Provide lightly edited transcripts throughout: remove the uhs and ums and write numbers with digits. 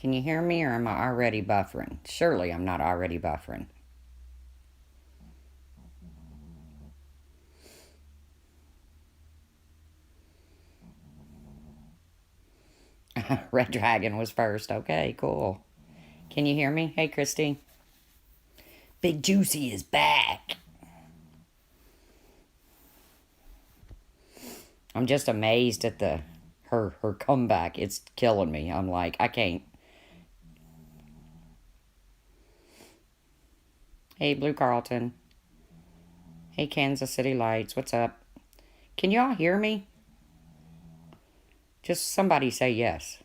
Can you hear me, or am I already buffering? Surely I'm not already buffering. Red Dragon was first. Okay, cool. Can you hear me? Hey, Christy. Big Juicy is back. I'm just amazed at her comeback. It's killing me. I'm like, I can't. Hey, Blue Carlton. Hey, Kansas City Lights. What's up? Can y'all hear me? Just somebody say yes.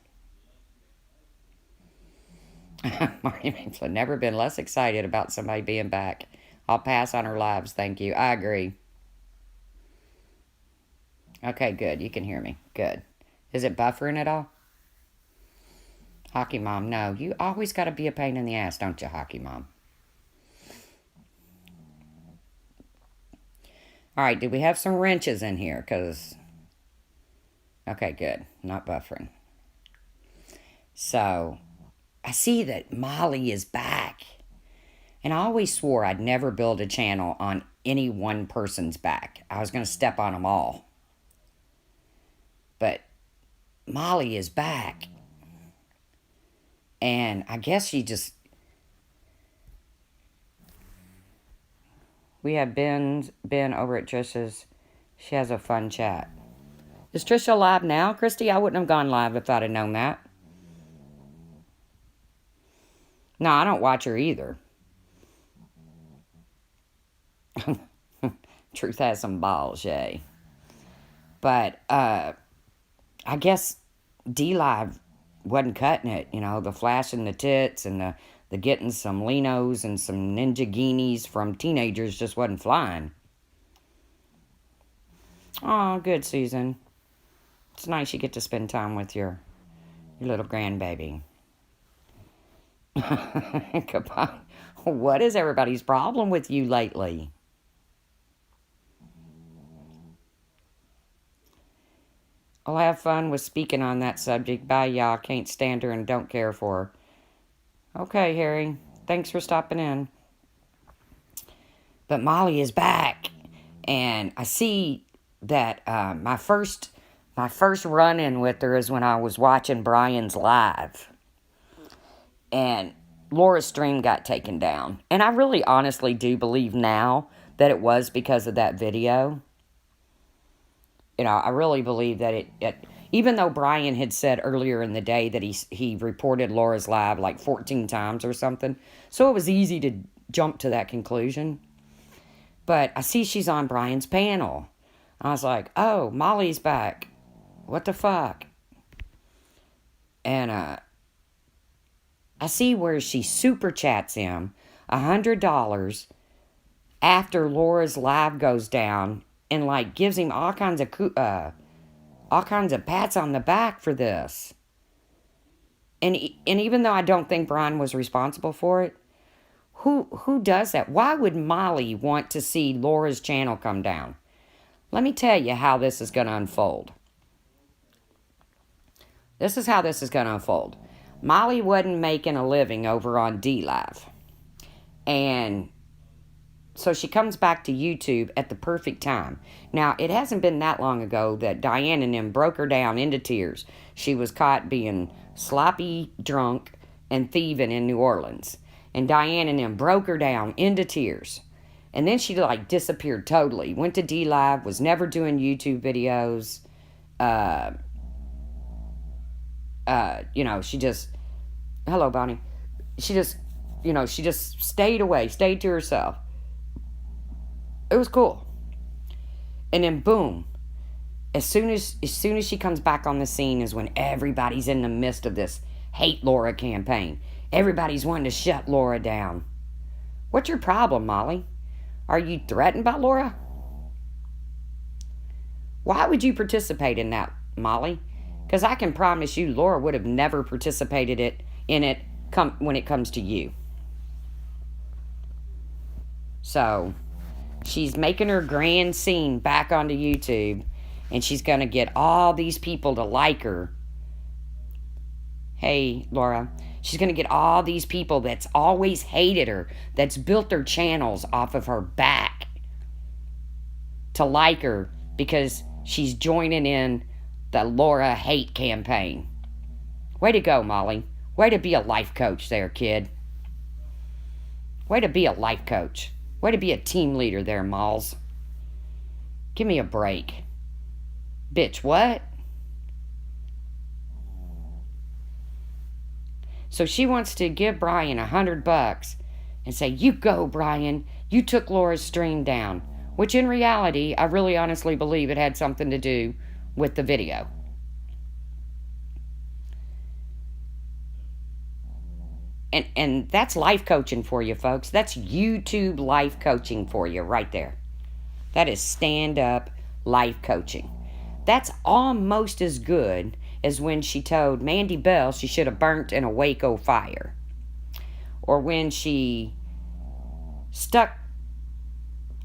Marty Mifflin, never been less excited about somebody being back. I'll pass on her lives, thank you. I agree. Okay, good. You can hear me. Good. Is it buffering at all? Hockey Mom, no. You always got to be a pain in the ass, don't you, Hockey Mom? All right, did we have some wrenches in here? Because, okay, good. Not buffering. So, I see that Molly is back. And I always swore I'd never build a channel on any one person's back. I was going to step on them all. But Molly is back. And I guess she just... We have Ben over at Trisha's. She has a fun chat. Is Trisha live now, Christy? I wouldn't have gone live if I'd have known that. No, I don't watch her either. Truth has some balls, yay. But, I guess D-Live wasn't cutting it. You know, the flashing the tits and the getting some Linos and some Ninja Guineas from teenagers just wasn't flying. Oh, good, Susan. It's nice you get to spend time with your little grandbaby. Goodbye. What is everybody's problem with you lately? I'll have fun with speaking on that subject. Bye, y'all. Can't stand her and don't care for her. Okay, Harry. Thanks for stopping in. But Molly is back. And I see that my first run-in with her is when I was watching Brian's live. And Laura's stream got taken down. And I really honestly do believe now that it was because of that video. You know, I really believe that it even though Brian had said earlier in the day that he reported Laura's live like 14 times or something. So it was easy to jump to that conclusion. But I see she's on Brian's panel. I was like, oh, Molly's back. What the fuck? And I see where she super chats him $100 after Laura's live goes down. And, like, gives him all kinds of pats on the back for this. And even though I don't think Brian was responsible for it, who does that? Why would Molly want to see Laura's channel come down? Let me tell you how this is going to unfold. This is how this is going to unfold. Molly wasn't making a living over on D-Live. And so she comes back to YouTube at the perfect time. Now, it hasn't been that long ago that Diane and them broke her down into tears. She was caught being sloppy drunk and thieving in New Orleans. And Diane and them broke her down into tears. And then she, like, disappeared totally. Went to D-Live, was never doing YouTube videos. You know, she just... Hello, Bonnie. She just, you know, she just stayed away, stayed to herself. It was cool. And then boom, as soon as she comes back on the scene is when everybody's in the midst of this hate Laura campaign. Everybody's wanting to shut Laura down. What's your problem, Molly? Are you threatened by Laura? Why would you participate in that, Molly? Because I can promise you Laura would have never participated in it when it comes to you. So she's making her grand scene back onto YouTube, and she's going to get all these people to like her. Hey, Laura. She's going to get all these people that's always hated her, that's built their channels off of her back, to like her because she's joining in the Laura hate campaign. Way to go, Molly. Way to be a life coach there, kid. Way to be a life coach. Way to be a team leader there, Malls. Give me a break. Bitch, what? So she wants to give Brian $100 and say, you go, Brian. You took Laura's stream down. Which in reality, I really honestly believe it had something to do with the video. And that's life coaching for you, folks. That's YouTube life coaching for you right there. That is stand-up life coaching. That's almost as good as when she told Mandy Bell she should have burnt in a Waco fire. Or when she stuck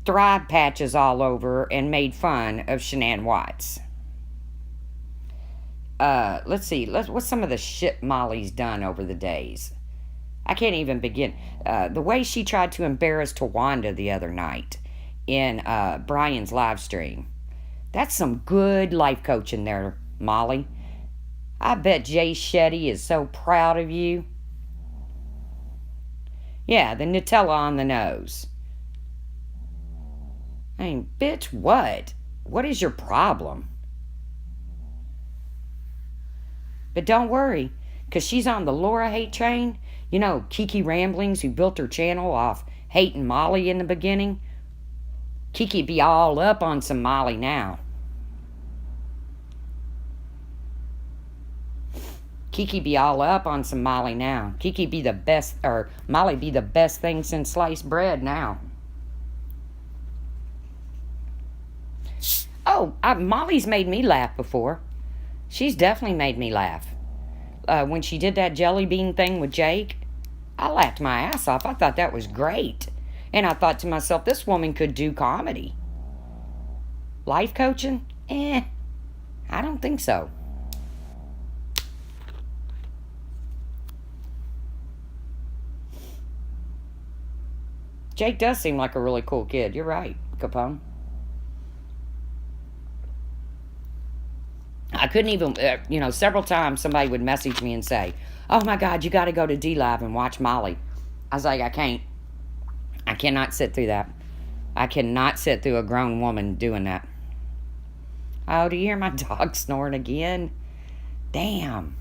Thrive patches all over and made fun of Shanann Watts. Let's see. What's some of the shit Molly's done over the days? I can't even begin. The way she tried to embarrass Tawanda the other night in Brian's live stream. That's some good life coaching there, Molly. I bet Jay Shetty is so proud of you. Yeah, the Nutella on the nose. I mean, bitch, what? What is your problem? But don't worry, because she's on the Laura hate train. You know, Kiki Ramblings, who built her channel off hating Molly in the beginning. Kiki be all up on some Molly now. Kiki be all up on some Molly now. Kiki be the best, or Molly be the best thing since sliced bread now. Oh, Molly's made me laugh before. She's definitely made me laugh. When she did that jelly bean thing with Jake, I laughed my ass off. I thought that was great. And I thought to myself, this woman could do comedy. Life coaching? I don't think so. Jake does seem like a really cool kid. You're right, Capone. I couldn't even, several times somebody would message me and say, oh my God, you got to go to D-Live and watch Molly. I was like, I can't. I cannot sit through that. I cannot sit through a grown woman doing that. Oh, do you hear my dog snoring again? Damn.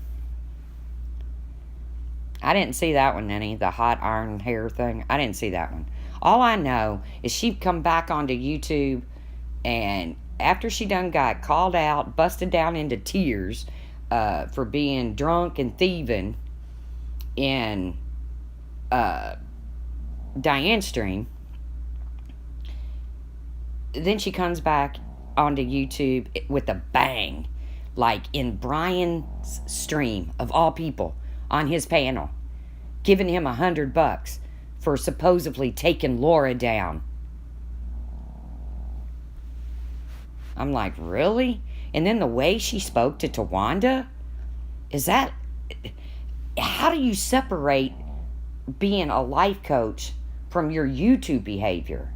I didn't see that one, Nenny, the hot iron hair thing. I didn't see that one. All I know is she come back onto YouTube, and after she done got called out, busted down into tears for being drunk and thieving in Diane's stream, then she comes back onto YouTube with a bang, like in Brian's stream, of all people, on his panel, giving him $100 for supposedly taking Laura down. I'm like, really? And then the way she spoke to Tawanda, is that, how do you separate being a life coach from your YouTube behavior?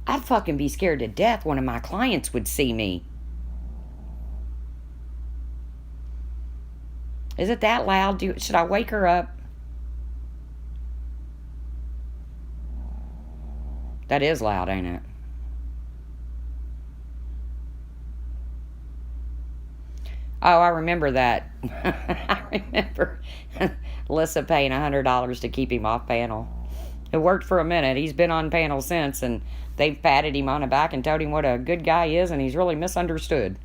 I'd fucking be scared to death one of my clients would see me. Is it that loud? Should I wake her up? That is loud, ain't it? Oh, I remember that. I remember Alyssa paying $100 to keep him off panel. It worked for a minute. He's been on panel since, and they've patted him on the back and told him what a good guy is, and he's really misunderstood.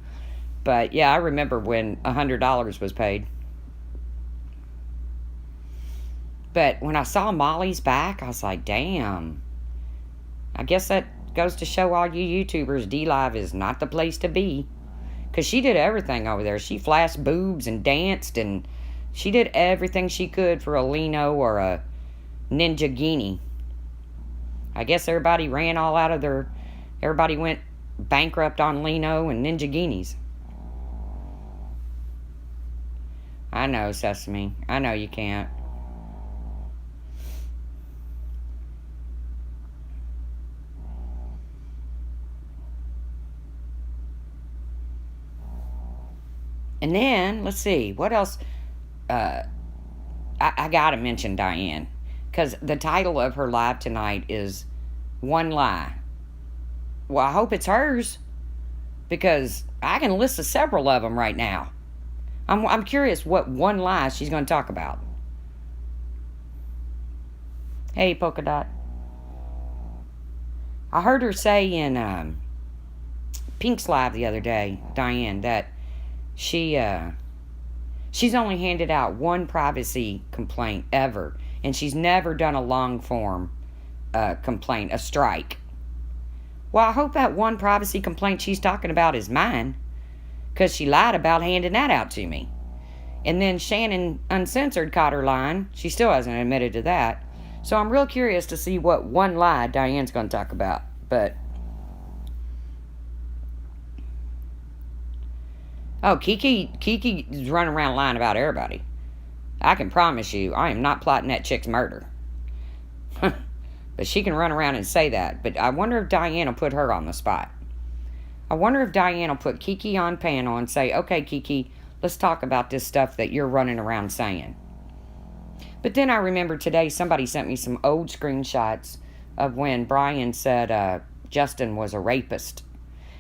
But yeah, I remember when $100 was paid. But when I saw Molly's back, I was like, damn. I guess that goes to show all you YouTubers, D-Live is not the place to be. Because she did everything over there. She flashed boobs and danced, and she did everything she could for a Lino or a Ninja Guinea. I guess everybody ran all out of their... Everybody went bankrupt on Lino and Ninja Guineas. I know, Sesame. I know you can't. And then, let's see, what else? Uh, I gotta mention Diane. Because the title of her live tonight is One Lie. Well, I hope it's hers. Because I can list several of them right now. I'm curious what one lie she's going to talk about. Hey, Polka Dot. I heard her say in Pink's live the other day, Diane, that she's only handed out one privacy complaint ever, and she's never done a long form complaint, a strike. Well, I hope that one privacy complaint she's talking about is mine, because she lied about handing that out to me. And then Shannon Uncensored caught her lying. She still hasn't admitted to that. So I'm real curious to see what one lie Diane's going to talk about. But oh, Kiki's running around lying about everybody. I can promise you, I am not plotting that chick's murder. But she can run around and say that. But I wonder if Diane will put her on the spot. I wonder if Diane will put Kiki on panel and say, okay, Kiki, let's talk about this stuff that you're running around saying. But then I remember today somebody sent me some old screenshots of when Brian said Justin was a rapist.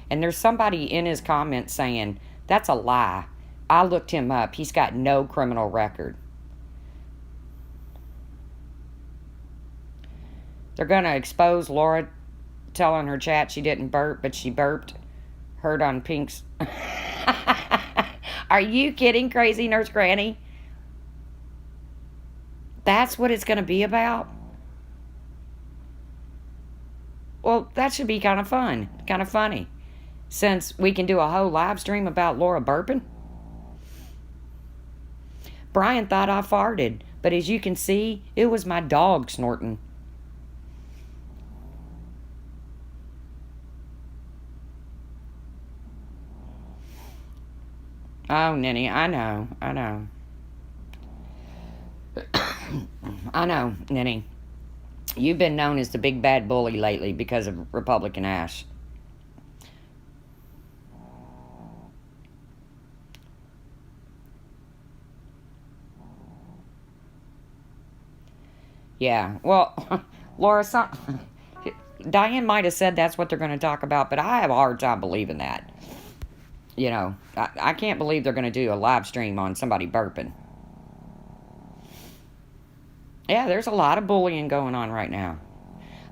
And there's somebody in his comments saying, that's a lie. I looked him up. He's got no criminal record. They're going to expose Laura telling her chat she didn't burp, but she burped. Heard on Pink's. Are you kidding, crazy Nurse Granny? That's what it's going to be about? Well, that should be kind of fun. Kind of funny. Since we can do a whole live stream about Laura burping. Brian thought I farted. But as you can see, it was my dog snorting. Oh, Ninny, I know. I know, Ninny. You've been known as the big bad bully lately because of Republican Ash. Yeah, well, Laura, Diane might have said that's what they're going to talk about, but I have a hard time believing that. You know, I can't believe they're going to do a live stream on somebody burping. Yeah, there's a lot of bullying going on right now.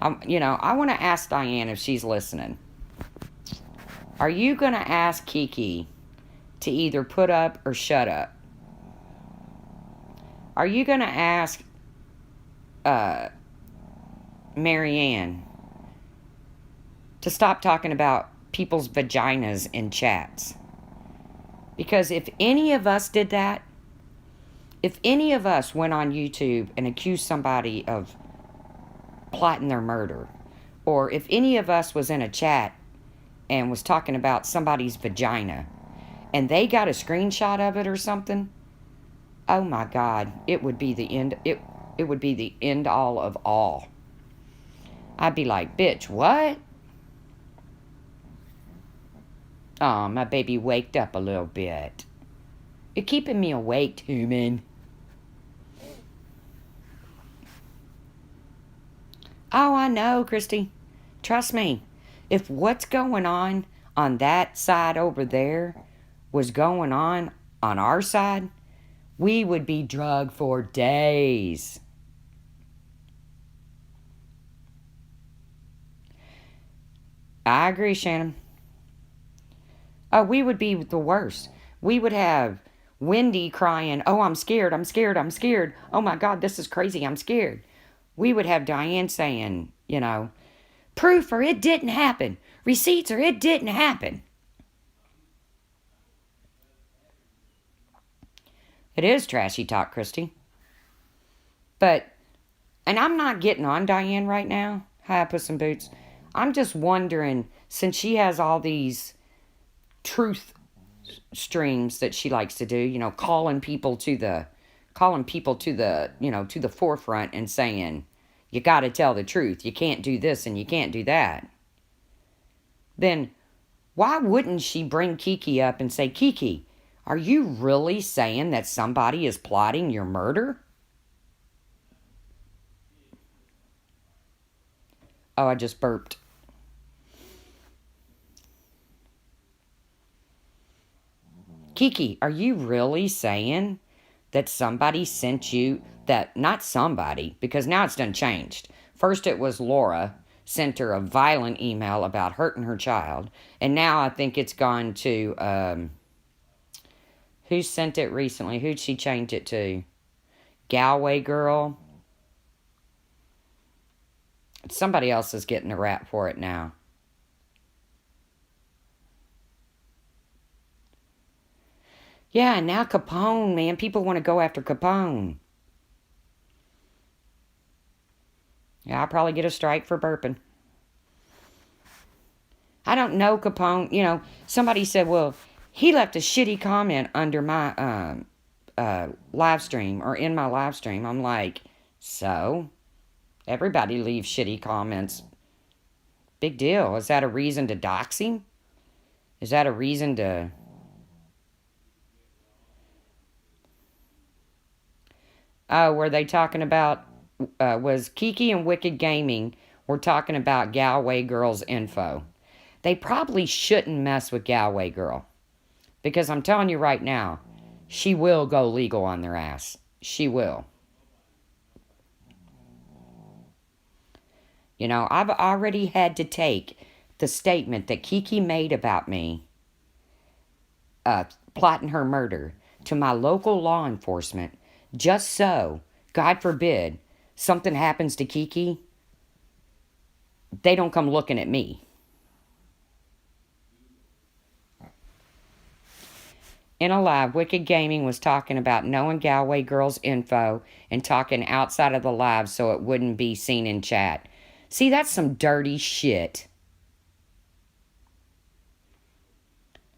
I want to ask Diane if she's listening. Are you going to ask Kiki to either put up or shut up? Are you going to ask Marianne to stop talking about people's vaginas in chats? Because if any of us did that, if any of us went on YouTube and accused somebody of plotting their murder, or if any of us was in a chat and was talking about somebody's vagina, and they got a screenshot of it or something, oh my God, it would be the end. It would be the end all of all. I'd be like, bitch, what? Oh, my baby waked up a little bit. You're keeping me awake, human. Oh, I know, Christy. Trust me. If what's going on that side over there was going on our side, we would be drugged for days. I agree, Shannon. Oh, we would be the worst. We would have Wendy crying, oh, I'm scared, I'm scared, I'm scared. Oh my God, this is crazy, I'm scared. We would have Diane saying, proof or it didn't happen. Receipts or it didn't happen. It is trashy talk, Christy. But, and I'm not getting on Diane right now. Hi, Puss in Boots. I'm just wondering, since she has all these truth streams that she likes to do, you know, calling people to the forefront and saying, you got to tell the truth. You can't do this and you can't do that. Then why wouldn't she bring Kiki up and say, Kiki, are you really saying that somebody is plotting your murder? Oh, I just burped. Kiki, are you really saying that somebody sent you that, not somebody, because now it's done changed. First it was Laura sent her a violent email about hurting her child. And now I think it's gone to, who sent it recently? Who'd she change it to? Galway girl? Somebody else is getting a rap for it now. Yeah, now Capone, man. People want to go after Capone. Yeah, I'll probably get a strike for burping. I don't know Capone. You know, somebody said, well, he left a shitty comment under my live stream or in my live stream. I'm like, so? Everybody leaves shitty comments. Big deal. Is that a reason to dox him? Is that a reason to... Oh, were they talking about... was Kiki and Wicked Gaming were talking about Galway Girl's info. They probably shouldn't mess with Galway Girl. Because I'm telling you right now, she will go legal on their ass. She will. You know, I've already had to take the statement that Kiki made about me, plotting her murder, to my local law enforcement, just so, God forbid, something happens to Kiki, they don't come looking at me. In a live, Wicked Gaming was talking about knowing Galway Girl's info and talking outside of the live so it wouldn't be seen in chat. See, that's some dirty shit.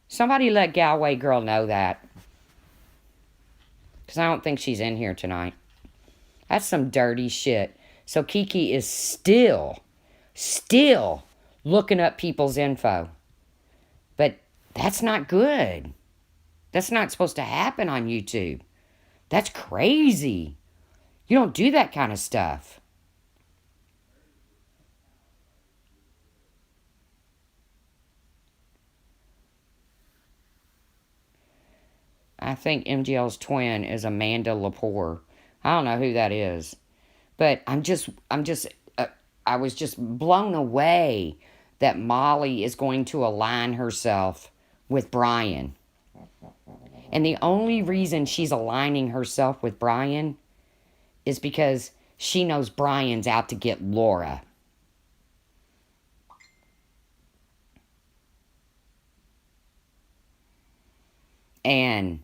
Somebody let Galway Girl know that. Because I don't think she's in here tonight. That's some dirty shit. So Kiki is still looking up people's info. But that's not good. That's not supposed to happen on YouTube. That's crazy. You don't do that kind of stuff. I think MGL's twin is Amanda Lepore. I don't know who that is. But I was just blown away that Molly is going to align herself with Brian. And the only reason she's aligning herself with Brian is because she knows Brian's out to get Laura. And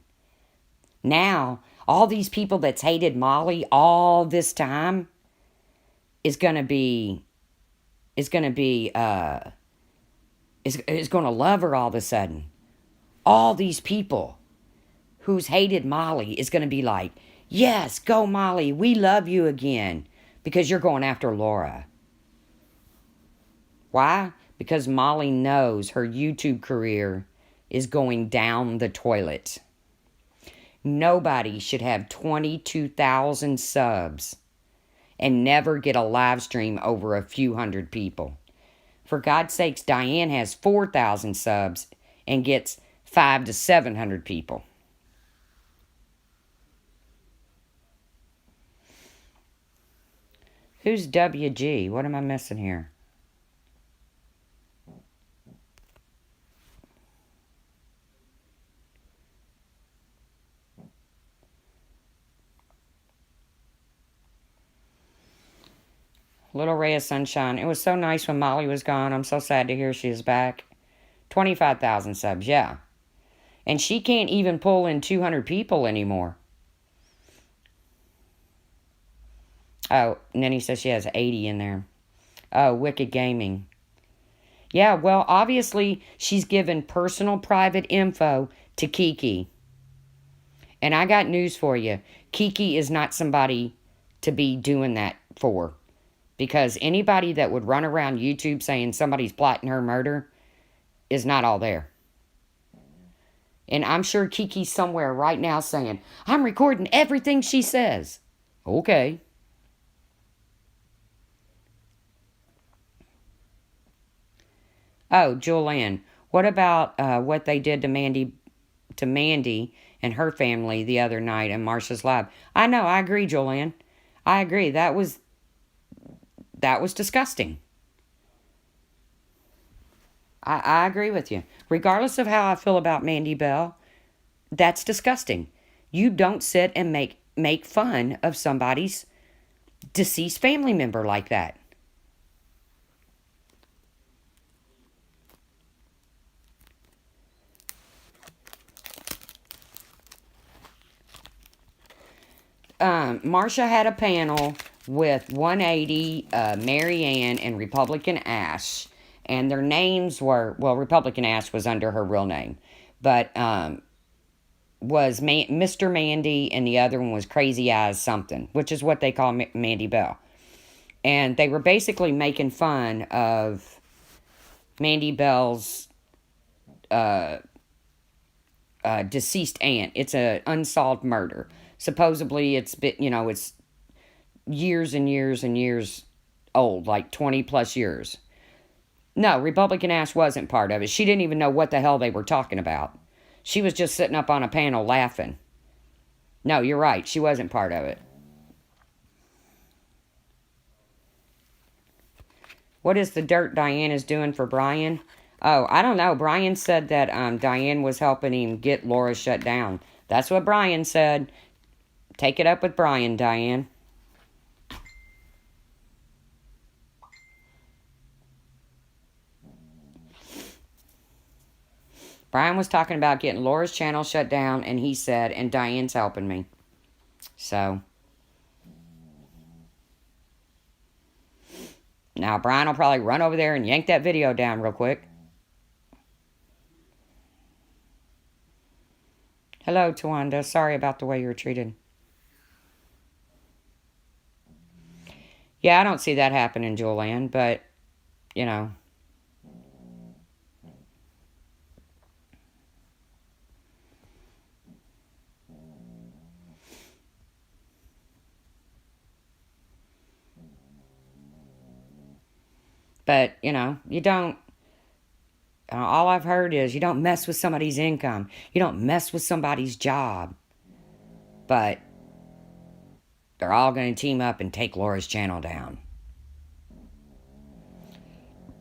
now, all these people that's hated Molly all this time is going to love her all of a sudden. All these people who's hated Molly is going to be like, yes, go Molly, we love you again, because you're going after Laura. Why? Because Molly knows her YouTube career is going down the toilet. Nobody should have 22,000 subs and never get a live stream over a few hundred people. For God's sakes, Diane has 4,000 subs and gets 500 to 700 people. Who's WG? What am I missing here? Little ray of sunshine. It was so nice when Molly was gone. I'm so sad to hear she is back. 25,000 subs, yeah. And she can't even pull in 200 people anymore. Oh, and then he says she has 80 in there. Oh, Wicked Gaming. Yeah, well, obviously, she's given personal private info to Kiki. And I got news for you. Kiki is not somebody to be doing that for. Because anybody that would run around YouTube saying somebody's plotting her murder is not all there. And I'm sure Kiki's somewhere right now saying, I'm recording everything she says. Okay. Oh, Julianne, what about what they did to Mandy and her family the other night in Marsha's live? I know, I agree, Julianne. I agree. That was disgusting. I agree with you. Regardless of how I feel about Mandy Bell, that's disgusting. You don't sit and make fun of somebody's deceased family member like that. Marsha had a panel with 180, Mary Ann, and Republican Ash. And their names were, well, Republican Ash was under her real name. But was Mr. Mandy, and the other one was Crazy Eyes something, which is what they call Mandy Bell. And they were basically making fun of Mandy Bell's deceased aunt. It's an unsolved murder. Supposedly it's been, it's years and years and years old, like 20 plus years. No, Republican Ash wasn't part of it. She didn't even know what the hell they were talking about. She was just sitting up on a panel laughing. No, you're right. She wasn't part of it. What is the dirt Diane is doing for Brian? Oh, I don't know. Brian said that Diane was helping him get Laura shut down. That's what Brian said. Take it up with Brian, Diane. Brian was talking about getting Laura's channel shut down, and he said, and Diane's helping me. So. Now, Brian will probably run over there and yank that video down real quick. Hello, Tawanda. Sorry about the way you were treated. Yeah, I don't see that happening, Julianne, but, But, you don't, all I've heard is you don't mess with somebody's income. You don't mess with somebody's job. But they're all going to team up and take Laura's channel down.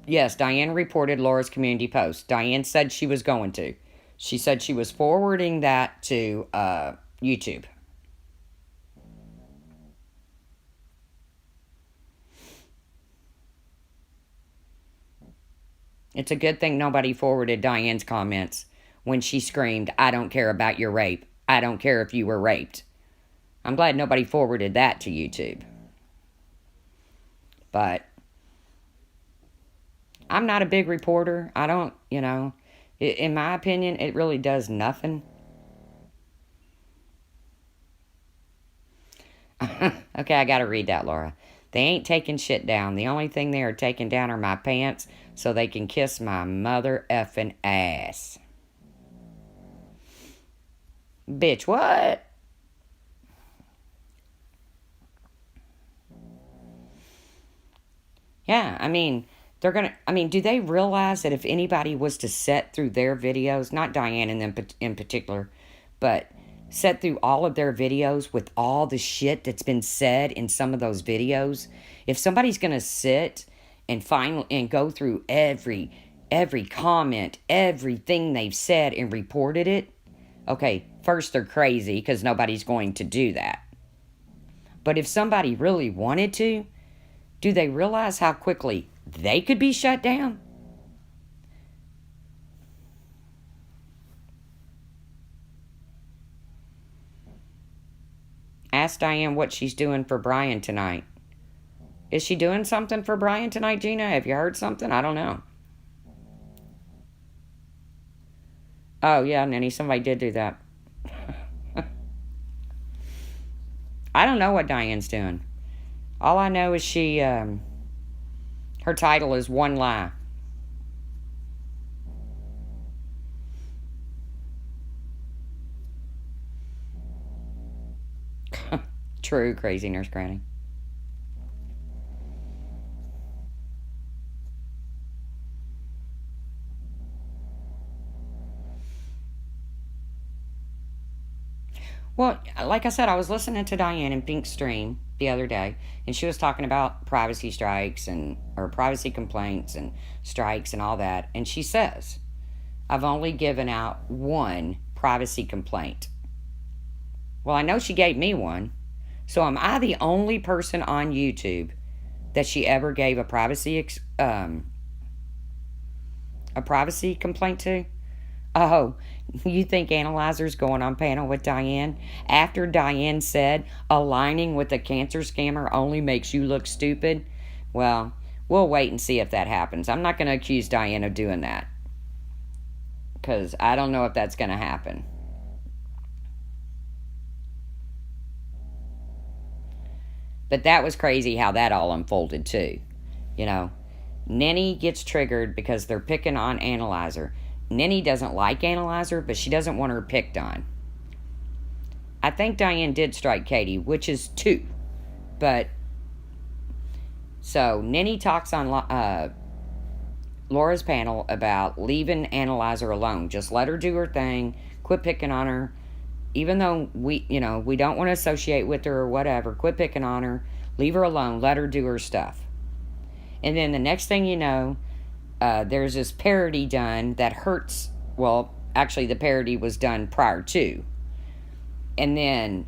Yes, Diane reported Laura's community post. Diane said she was going to. She said she was forwarding that to YouTube. It's a good thing nobody forwarded Diane's comments when she screamed, I don't care about your rape. I don't care if you were raped. I'm glad nobody forwarded that to YouTube. But I'm not a big reporter. I don't, in my opinion, it really does nothing. Okay, I gotta read that, Laura. They ain't taking shit down. The only thing they are taking down are my pants so they can kiss my mother effing ass. Bitch, what? Yeah, do they realize that if anybody was to sit through their videos, not Diane and them in particular, but sit through all of their videos with all the shit that's been said in some of those videos, if somebody's going to sit and go through every comment, everything they've said and reported it, okay, first they're crazy because nobody's going to do that. But if somebody really wanted to, do they realize how quickly they could be shut down? Ask Diane what she's doing for Brian tonight. Is she doing something for Brian tonight, Gina? Have you heard something? I don't know. Oh, yeah, Nanny, somebody did do that. I don't know what Diane's doing. All I know is her title is One Lie. True, crazy Nurse Granny. Well, like I said, I was listening to Diane in Pink's stream the other day, and she was talking about privacy strikes or privacy complaints and strikes and all that. And she says, I've only given out one privacy complaint. Well, I know she gave me one. So am I the only person on YouTube that she ever gave a privacy complaint to? Oh, you think Analyzer's going on panel with Diane? After Diane said aligning with a cancer scammer only makes you look stupid? Well, we'll wait and see if that happens. I'm not going to accuse Diane of doing that, because I don't know if that's going to happen. But that was crazy how that all unfolded too. You know, Nenny gets triggered because they're picking on Analyzer. Nenny doesn't like Analyzer, but she doesn't want her picked on. I think Diane did strike Katie, which is 2. But, so, Nenny talks on Laura's panel about leaving Analyzer alone. Just let her do her thing. Quit picking on her. Even though we don't want to associate with her or whatever. Quit picking on her. Leave her alone. Let her do her stuff. And then the next thing you know, there's this parody done that hurts. Well, actually, the parody was done prior to. And then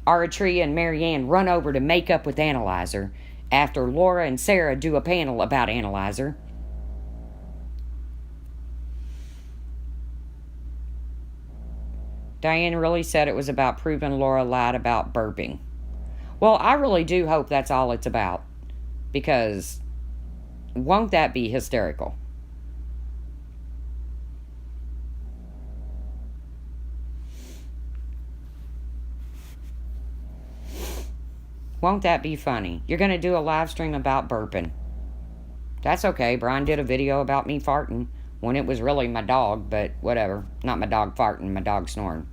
Aratria and Marianne run over to make up with Analyzer after Laura and Sarah do a panel about Analyzer. Diane really said it was about proving Laura lied about burping. Well, I really do hope that's all it's about, because won't that be hysterical? Won't that be funny? You're going to do a live stream about burping. That's okay. Brian did a video about me farting when it was really my dog, but whatever. Not my dog farting, my dog snoring.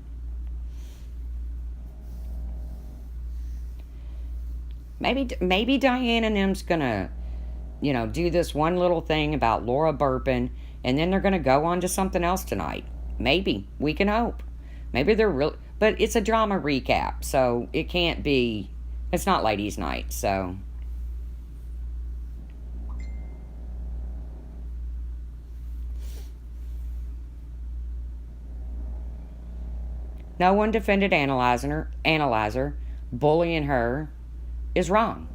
Maybe Diane and them's going to, do this one little thing about Laura burping, and then they're going to go on to something else tonight. Maybe. We can hope. Maybe they're real. But it's a drama recap, so it can't be. It's not ladies' night, so. No one defended Analyzer. Bullying her is wrong.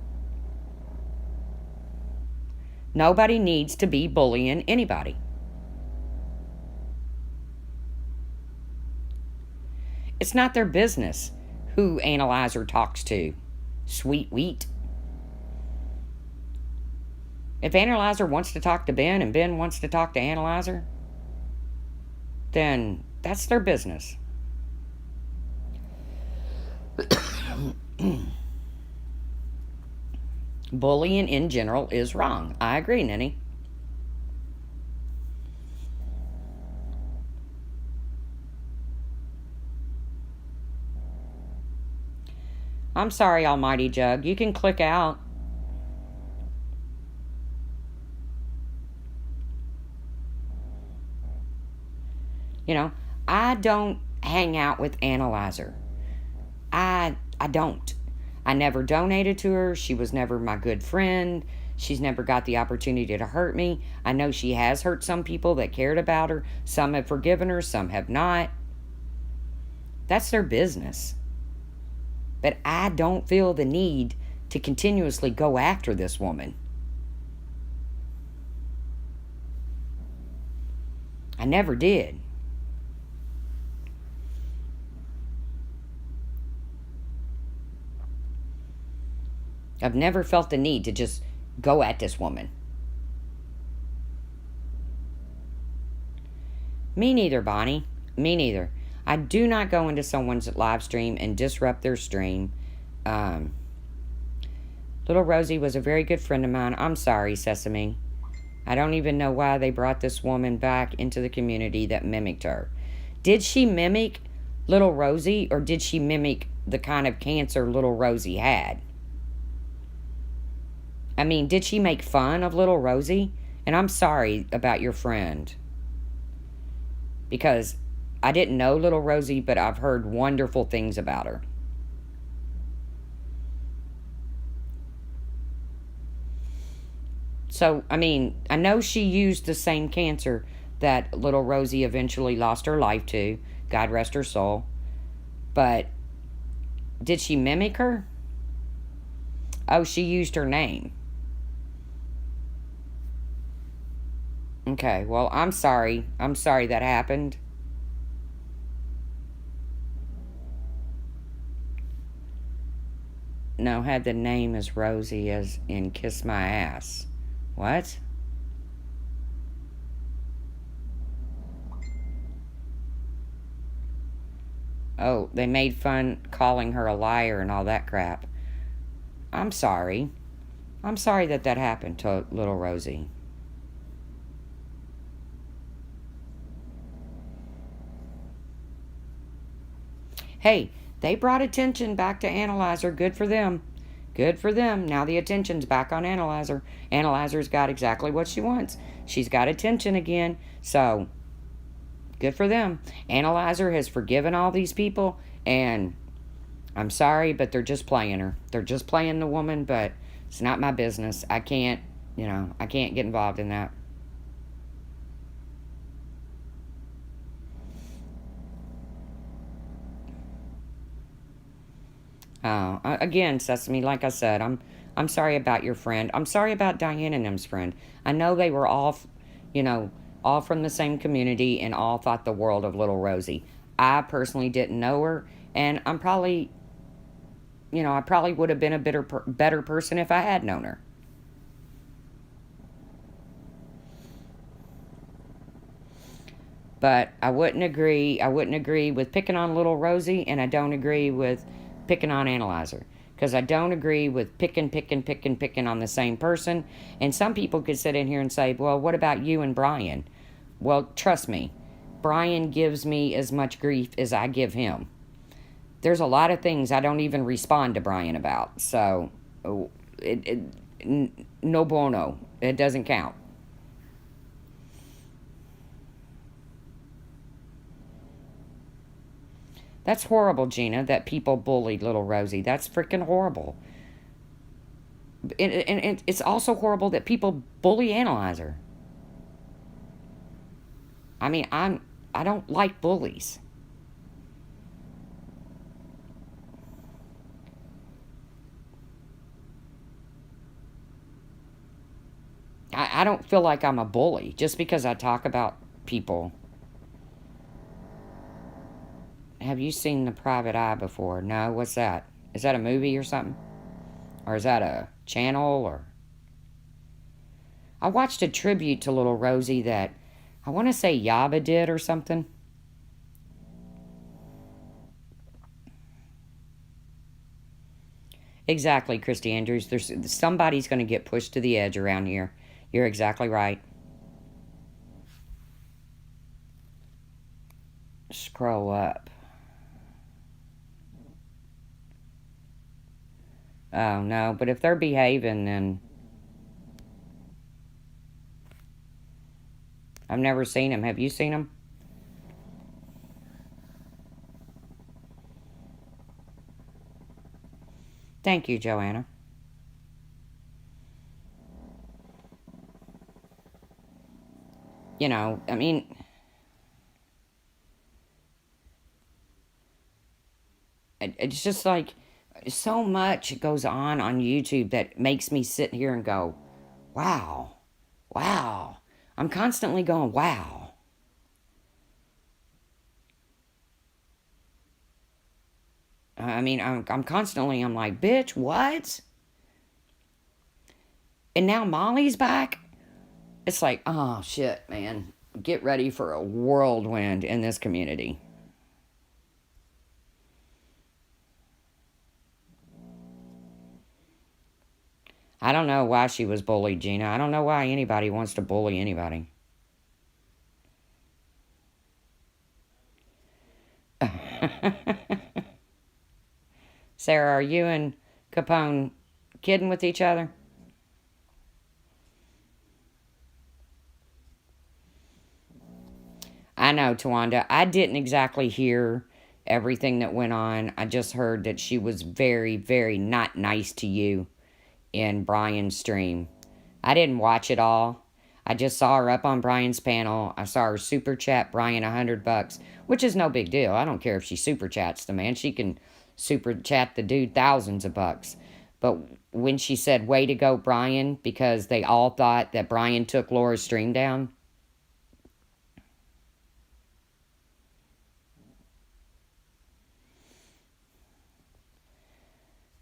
Nobody needs to be bullying anybody. It's not their business who Analyzer talks to. Sweet wheat. If Analyzer wants to talk to Ben and Ben wants to talk to Analyzer, then that's their business. Bullying in general is wrong. I agree, Nenny. I'm sorry, Almighty Jug. You can click out. I don't hang out with Analyzer. I don't. I never donated to her. She was never my good friend. She's never got the opportunity to hurt me. I know she has hurt some people that cared about her. Some have forgiven her, some have not. That's their business. But I don't feel the need to continuously go after this woman. I never did. I've never felt the need to just go at this woman. Me neither, Bonnie. Me neither. I do not go into someone's live stream and disrupt their stream. Um, Little Rosie was a very good friend of mine. I'm sorry, Sesame. I don't even know why they brought this woman back into the community that mimicked her. Did she mimic Little Rosie, or did she mimic the kind of cancer Little Rosie had? I mean, did she make fun of Little Rosie? And I'm sorry about your friend, because I didn't know Little Rosie, but I've heard wonderful things about her. So, I mean, I know she used the same cancer that Little Rosie eventually lost her life to. God rest her soul. But did she mimic her? Oh, she used her name. Okay, well, I'm sorry. I'm sorry that happened. No, had the name as Rosie as in Kiss My Ass. What? Oh, they made fun calling her a liar and all that crap. I'm sorry. I'm sorry that that happened to Little Rosie. Hey, they brought attention back to Analyzer. Good for them. Good for them. Now the attention's back on Analyzer. Analyzer's got exactly what she wants. She's got attention again. So, good for them. Analyzer has forgiven all these people, and I'm sorry, but they're just playing her. They're just playing the woman, but it's not my business. I can't, I can't get involved in that. Again, Sesame, like I said, I'm sorry about your friend. I'm sorry about Diane and them's friend. I know they were all, you know, all from the same community and all thought the world of Little Rosie. I personally didn't know her, and I'm probably, I probably would have been a better person if I had known her. But I wouldn't agree. I wouldn't agree with picking on Little Rosie, and I don't agree with picking on Analyzer. Because I don't agree with picking on the same person. And some people could sit in here and say, well, what about you and Brian? Well, trust me, Brian gives me as much grief as I give him. There's a lot of things I don't even respond to Brian about. So, no bono. It doesn't count. That's horrible, Gina, that people bullied Little Rosie. That's freaking horrible. And it's also horrible that people bully Analyzer. I mean, I don't like bullies. I don't feel like I'm a bully just because I talk about people. Have you seen The Private Eye before? No? What's that? Is that a movie or something? Or is that a channel? Or I watched a tribute to Little Rosie that I want to say Yaba did or something. Exactly, Christy Andrews. Somebody's going to get pushed to the edge around here. You're exactly right. Scroll up. Oh, no. But if they're behaving, then I've never seen them. Have you seen them? Thank you, Joanna. I mean, it's just like so much goes on YouTube that makes me sit here and go, wow, wow. I'm constantly going, wow. I mean, I'm constantly, I'm like, bitch, what? And now Molly's back? It's like, oh, shit, man. get ready for a whirlwind in this community. I don't know why she was bullied, Gina. I don't know why anybody wants to bully anybody. Sarah, are you and Capone kidding with each other? I know, Tawanda. I didn't exactly hear everything that went on. I just heard that she was very, very not nice to you in Brian's stream. I didn't watch it all. I just saw her up on Brian's panel. I saw her super chat Brian $100, which is no big deal. I don't care if she super chats the man. She can super chat the dude thousands of bucks. But when she said, way to go, Brian, because they all thought that Brian took Laura's stream down.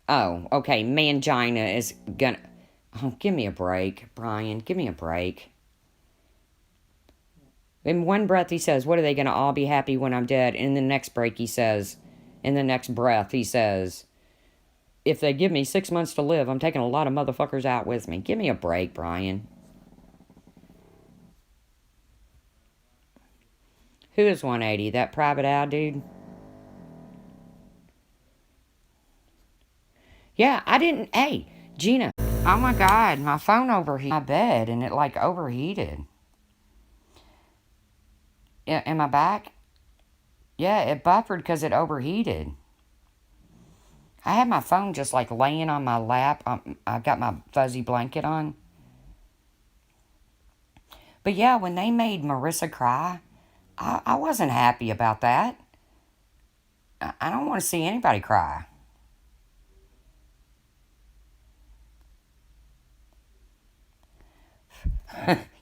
Oh, okay. Mangina is gonna. Oh, give me a break, Brian. Give me a break. In one breath, he says, what are they going to all be happy when I'm dead? In the next break, he says, in the next breath, he says, if they give me 6 months to live, I'm taking a lot of motherfuckers out with me. Give me a break, Brian. Who is 180? That private eye dude? Yeah, I didn't. Hey, Gina. Oh my God, my phone overheated my bed and it like overheated. Am I back? Yeah, it buffered because it overheated. I had my phone just like laying on my lap. I got my fuzzy blanket on. But yeah, when they made Marissa cry, I wasn't happy about that. I don't want to see anybody cry.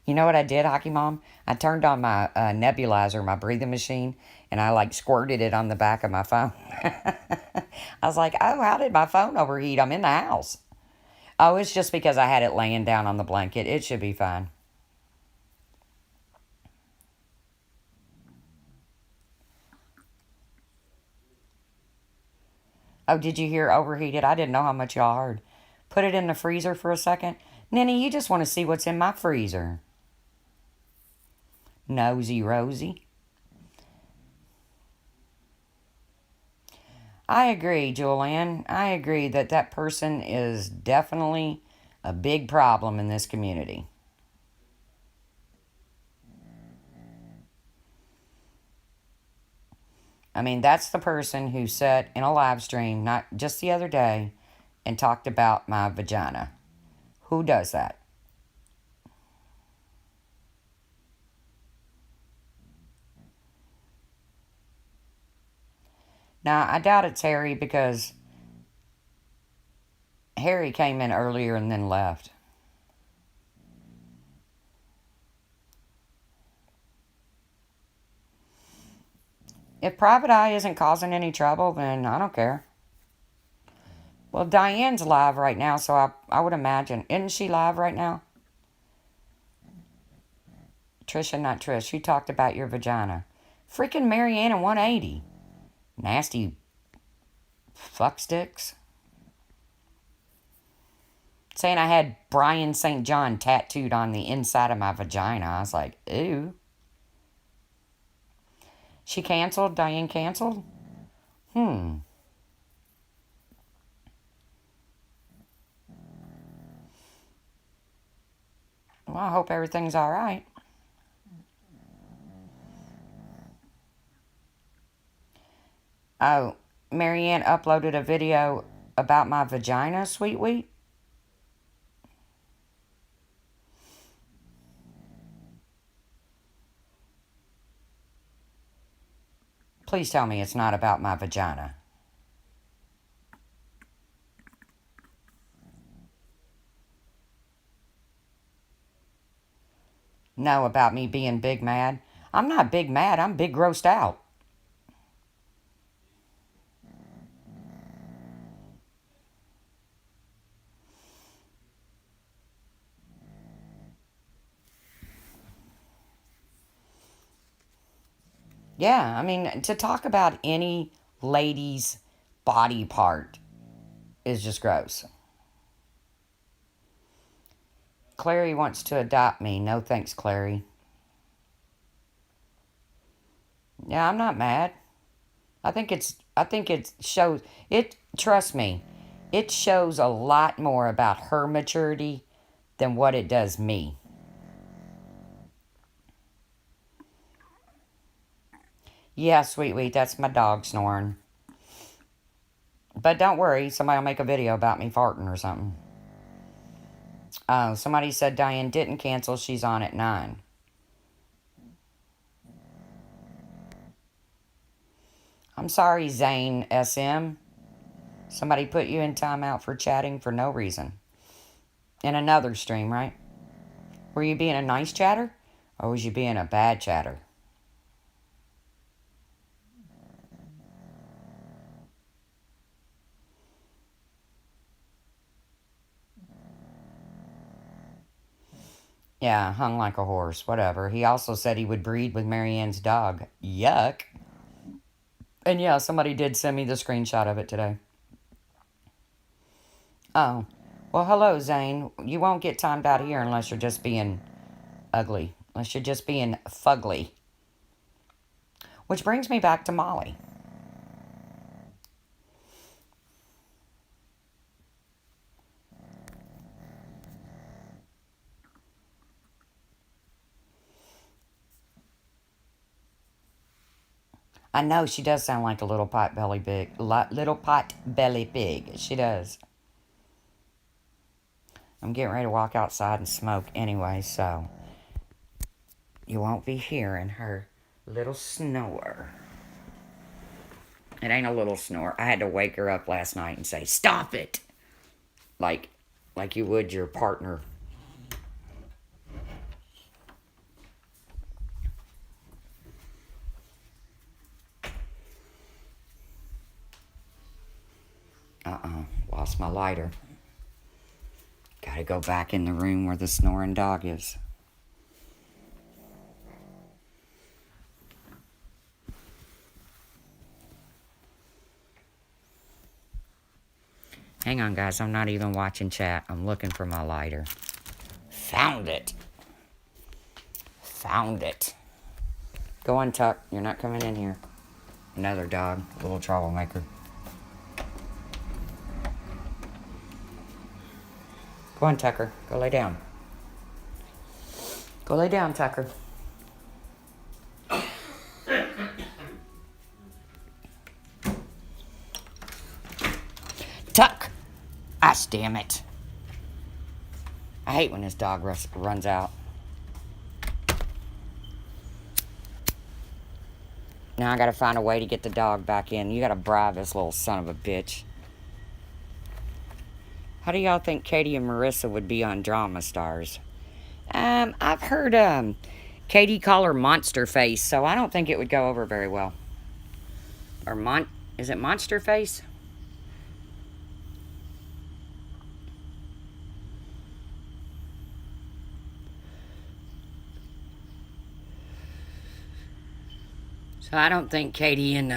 You know what I did, Hockey Mom? I turned on my nebulizer, my breathing machine, and I like squirted it on the back of my phone. I was like, oh, how did my phone overheat? I'm in the house. Oh, it's just because I had it laying down on the blanket. It should be fine. Oh, did you hear overheated? I didn't know how much y'all heard. Put it in the freezer for a second. Ninny, you just want to see what's in my freezer. Nosy Rosie. I agree, Julianne. I agree that that person is definitely a big problem in this community. I mean, that's the person who sat in a live stream, not just the other day, and talked about my vagina. Who does that? Now, I doubt it's Harry because Harry came in earlier and then left. If Private Eye isn't causing any trouble, then I don't care. Well, Diane's live right now, so I would imagine. Isn't she live right now? Trisha, not Trish. She talked about your vagina. Freaking Marianne at 180. Nasty fucksticks. Saying I had Brian St. John tattooed on the inside of my vagina. I was like, ew. She canceled? Diane canceled? Well, I hope everything's all right. Oh, Marianne uploaded a video about my vagina, Sweet Wheat. Please tell me it's not about my vagina. No, about me being big mad. I'm not big mad, I'm big grossed out. Yeah, I mean, to talk about any lady's body part is just gross. Clary wants to adopt me. No thanks, Clary. Yeah, I'm not mad. I think it shows it trust me. It shows a lot more about her maturity than what it does me. Yeah, sweet wheat, that's my dog snoring. But don't worry, somebody will make a video about me farting or something. Oh, somebody said Diane didn't cancel. She's on at 9. I'm sorry, Zane SM. Somebody put you in timeout for chatting for no reason. In another stream, right? Were you being a nice chatter? Or was you being a bad chatter? Yeah, hung like a horse. Whatever. He also said he would breed with Marianne's dog. Yuck. And yeah, somebody did send me the screenshot of it today. Oh. Well, hello, Zane. You won't get timed out here unless you're just being ugly. Unless you're just being fugly. Which brings me back to Molly. I know she does sound like a little pot belly pig. Little pot belly pig. She does. I'm getting ready to walk outside and smoke anyway, so you won't be hearing her little snore. It ain't a little snore. I had to wake her up last night and say, "Stop it!" Like you would your partner. Lost my lighter. Gotta go back in the room where the snoring dog is. Hang on, guys. I'm not even watching chat. I'm looking for my lighter. Found it. Found it. Go on, Tuck. You're not coming in here. Another dog. Little troublemaker. Go on, Tucker. Go lay down. Go lay down, Tucker. Tuck! Gosh, damn it. I hate when this dog runs out. Now I gotta find a way to get the dog back in. You gotta bribe this little son of a bitch. How do y'all think Katie and Marissa would be on Drama Stars? I've heard Katie call her Monster Face, so I don't think it would go over very well. Or is it Monster Face? So I don't think Katie and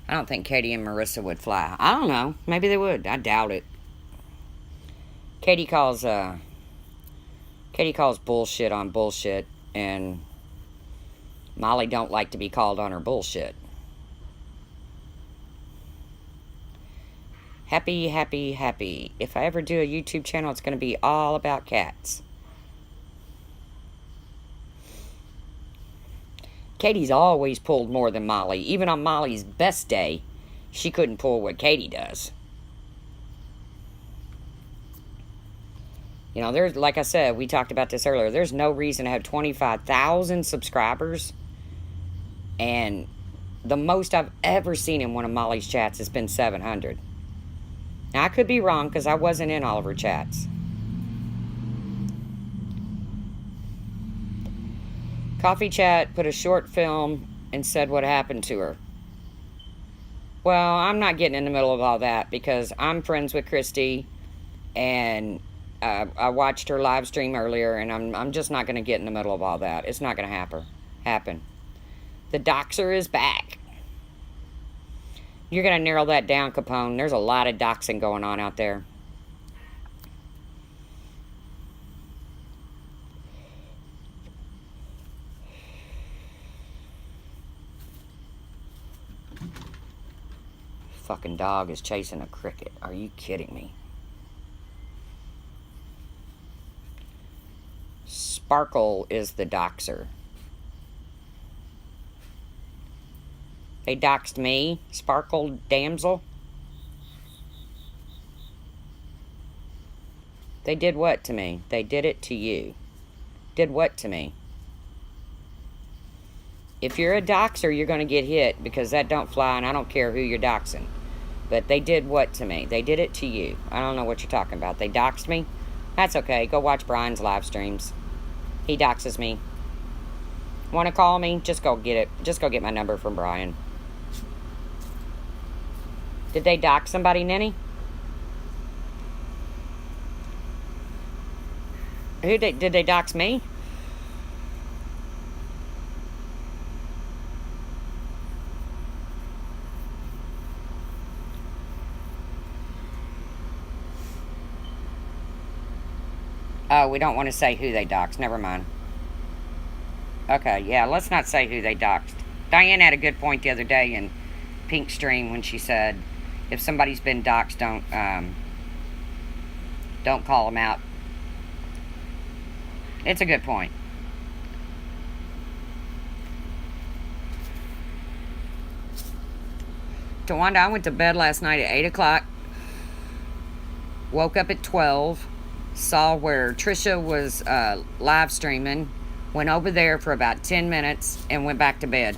Marissa would fly. I don't know. Maybe they would. I doubt it. Katie calls bullshit on bullshit, and Molly don't like to be called on her bullshit. Happy, happy, happy. If I ever do a YouTube channel, it's going to be all about cats. Katie's always pulled more than Molly. Even on Molly's best day, she couldn't pull what Katie does. You know, there's, like I said, we talked about this earlier, there's no reason to have 25,000 subscribers. And the most I've ever seen in one of Molly's chats has been 700. Now, I could be wrong because I wasn't in all of her chats. Coffee Chat put a short film and said what happened to her. Well, I'm not getting in the middle of all that because I'm friends with Christy, and I watched her live stream earlier, and I'm just not going to get in the middle of all that. It's not going to happen. The doxer is back. You're going to narrow that down, Capone. There's a lot of doxing going on out there. Fucking dog is chasing a cricket. Are you kidding me? Sparkle is the doxer. They doxed me, Sparkle Damsel. They did what to me? They did it to you. Did what to me? If you're a doxer, you're going to get hit because that don't fly, and I don't care who you're doxing. But they did what to me? They did it to you. I don't know what you're talking about. They doxed me? That's okay. Go watch Brian's live streams. He doxes me. Want to call me? Just go get it. Just go get my number from Brian. Did they dox somebody, Nenny? Did they dox me? Oh, we don't want to say who they doxed. Never mind. Okay, yeah, let's not say who they doxed. Diane had a good point the other day in Pink Stream when she said, if somebody's been doxed, don't call them out. It's a good point. Tawanda, I went to bed last night at 8 o'clock. Woke up at 12. Saw where Trisha was live streaming. Went over there for about 10 minutes and went back to bed.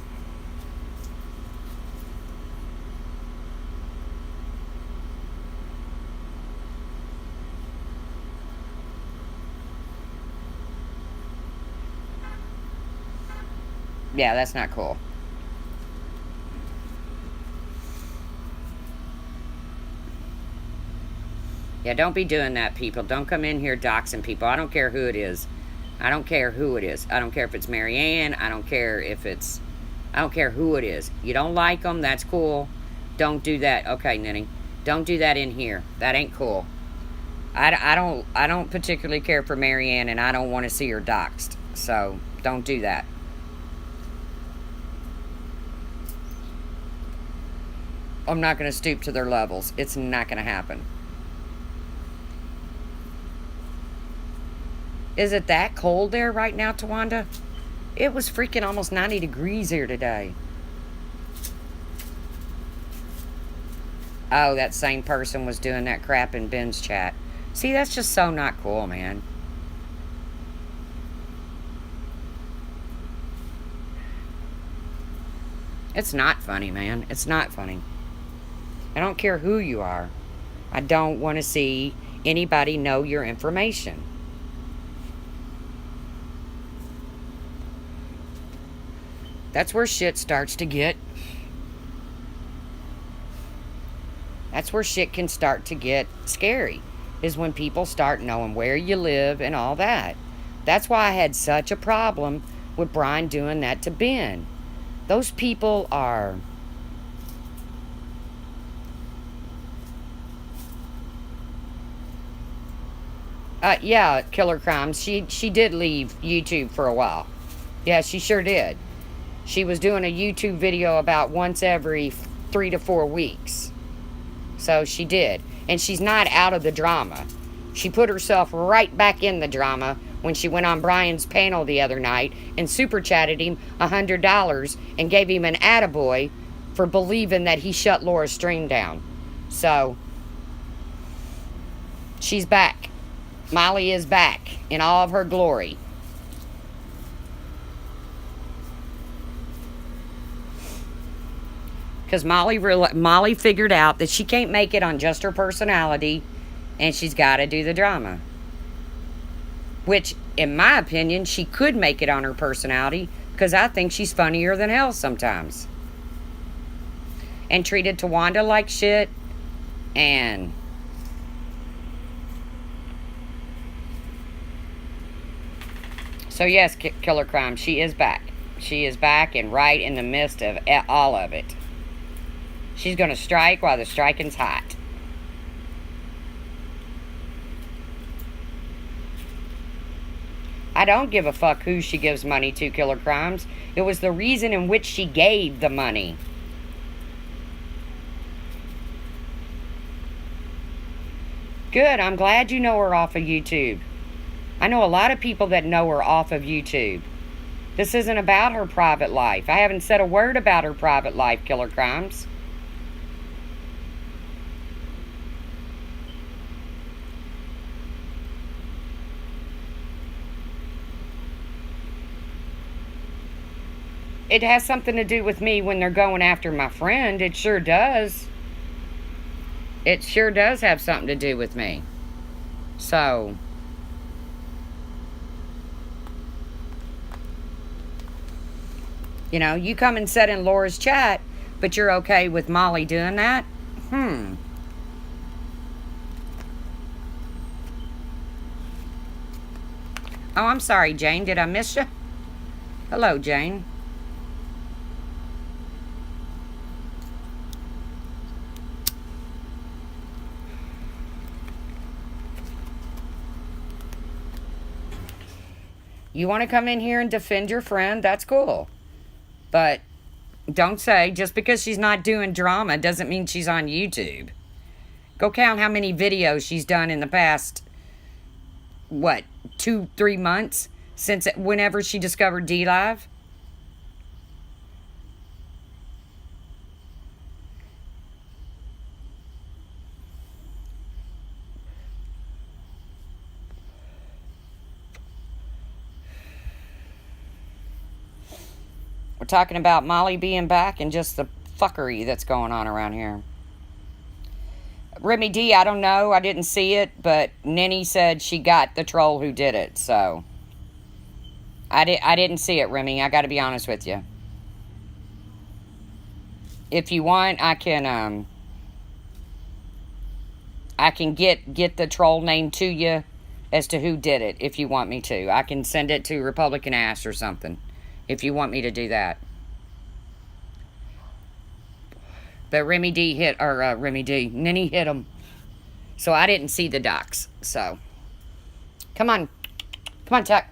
Yeah, that's not cool. Yeah, don't be doing that, people. Don't come in here doxing people. I don't care who it is. I don't care who it is. I don't care if it's Marianne. I don't care who it is. You don't like them, that's cool. Don't do that. Okay, Ninny. Don't do that in here. That ain't cool. I don't particularly care for Marianne, and I don't want to see her doxed. So, don't do that. I'm not going to stoop to their levels. It's not going to happen. Is it that cold there right now, Tawanda? It was freaking almost 90 degrees here today. Oh, that same person was doing that crap in Ben's chat. See, that's just so not cool, man. It's not funny, man. It's not funny. I don't care who you are. I don't want to see anybody know your information. That's where shit starts to get... That's where shit can start to get scary. Is when people start knowing where you live and all that. That's why I had such a problem with Brian doing that to Ben. Those people are... yeah, Killer Crimes. She did leave YouTube for a while. Yeah, she sure did. She was doing a YouTube video about once every 3 to 4 weeks. So she did. And she's not out of the drama. She put herself right back in the drama when she went on Brian's panel the other night and super chatted him $100 and gave him an attaboy for believing that he shut Laura's stream down. So, she's back. Molly is back in all of her glory. Because Molly figured out that she can't make it on just her personality, and she's got to do the drama. Which, in my opinion, she could make it on her personality, because I think she's funnier than hell sometimes. And treated Tawanda like shit, and... So yes, Killer Crime, she is back. She is back and right in the midst of all of it. She's going to strike while the striking's hot. I don't give a fuck who she gives money to, Killer Crimes. It was the reason in which she gave the money. Good, I'm glad you know her off of YouTube. I know a lot of people that know her off of YouTube. This isn't about her private life. I haven't said a word about her private life, Killer Crimes. It has something to do with me when they're going after my friend. It sure does. It sure does have something to do with me. So, you know, you come and sit in Laura's chat, but you're okay with Molly doing that? Oh, I'm sorry, Jane. Did I miss you? Hello, Jane. You want to come in here and defend your friend? That's cool. But don't say just because she's not doing drama doesn't mean she's on YouTube. Go count how many videos she's done in the past, 2-3 months since whenever she discovered D-Live. We're talking about Molly being back and just the fuckery that's going on around here. Remy D, I don't know. I didn't see it, but Ninny said she got the troll who did it, so I didn't see it, Remy. I got to be honest with you. If you want, I can get the troll name to you as to who did it if you want me to. I can send it to Republican Ass or something if you want me to do that. But Ninny hit him. So I didn't see the docs. So come on, Tuck.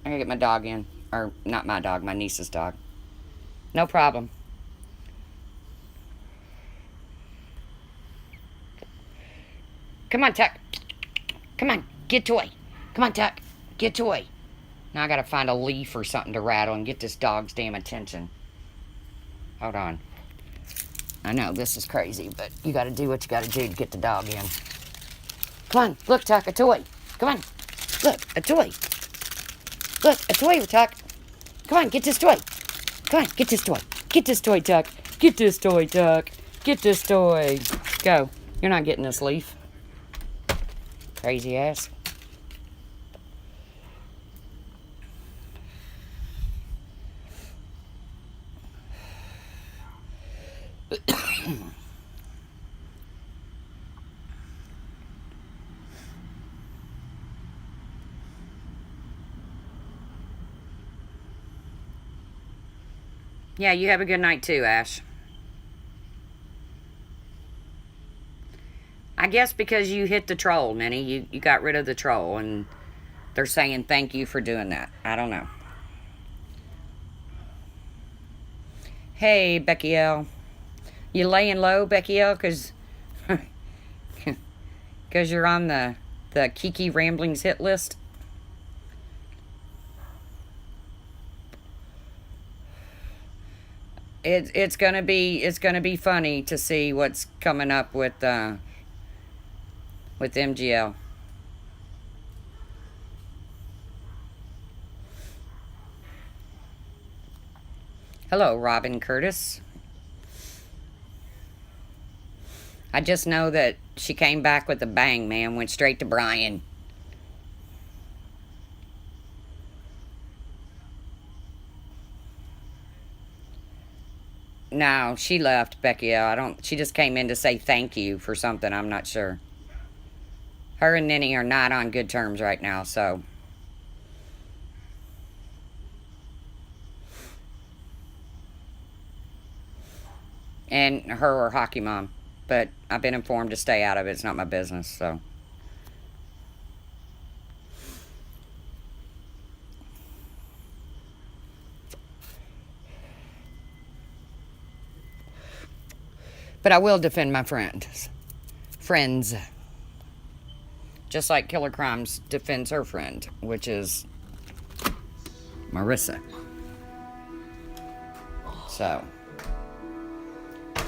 I gotta get my dog in. Or not my dog, my niece's dog. No problem. Come on, Tuck. Come on, get toy. Come on, Tuck. Get toy. Now I gotta find a leaf or something to rattle and get this dog's damn attention. Hold on. I know, this is crazy, but you gotta do what you gotta do to get the dog in. Come on, look, Tuck, a toy. Come on. Look, a toy. Look, a toy, Tuck. Come on, get this toy. Come on, get this toy. Get this toy, Tuck. Get this toy, Tuck. Get this toy. Go. You're not getting this leaf. Crazy ass. Yeah, you have a good night too, Ash. I guess because you hit the troll, Minnie. You got rid of the troll, and they're saying thank you for doing that. I don't know. Hey, Becky L. You laying low, Becky L? Because you're on the Kiki Ramblings hit list? It's gonna be funny to see what's coming up with MGL. Hello, Robin Curtis. I just know that she came back with a bang, man. Went straight to Brian. No, she left, Becky L. She just came in to say thank you for something. I'm not sure. Her and Ninny are not on good terms right now, so. And her or Hockey Mom. But I've been informed to stay out of it. It's not my business, so. But I will defend my friends. Friends. Just like Killer Crimes defends her friend, which is Marissa. So.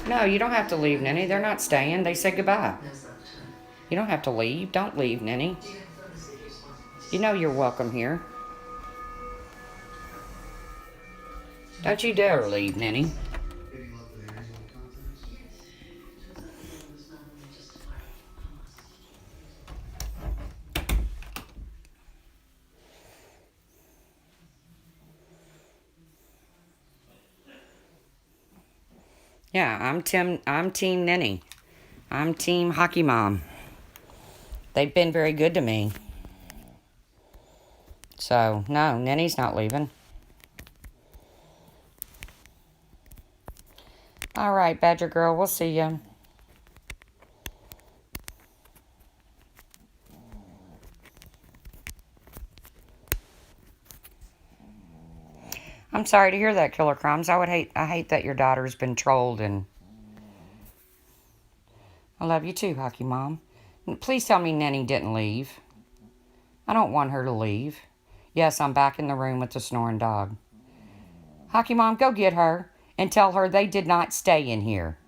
No, you don't have to leave, Ninny. They're not staying. They said goodbye. You don't have to leave. Don't leave, Ninny. You know you're welcome here. Don't you dare leave, Ninny. Yeah, I'm Team Ninny. I'm Team Hockey Mom. They've been very good to me. So, no, Ninny's not leaving. All right, Badger Girl, we'll see you. I'm sorry to hear that, Killer Crimes. I hate that your daughter's been trolled, and I love you too, Hockey Mom. Please tell me Ninny didn't leave. I don't want her to leave. Yes, I'm back in the room with the snoring dog. Hockey Mom, go get her and tell her they did not stay in here.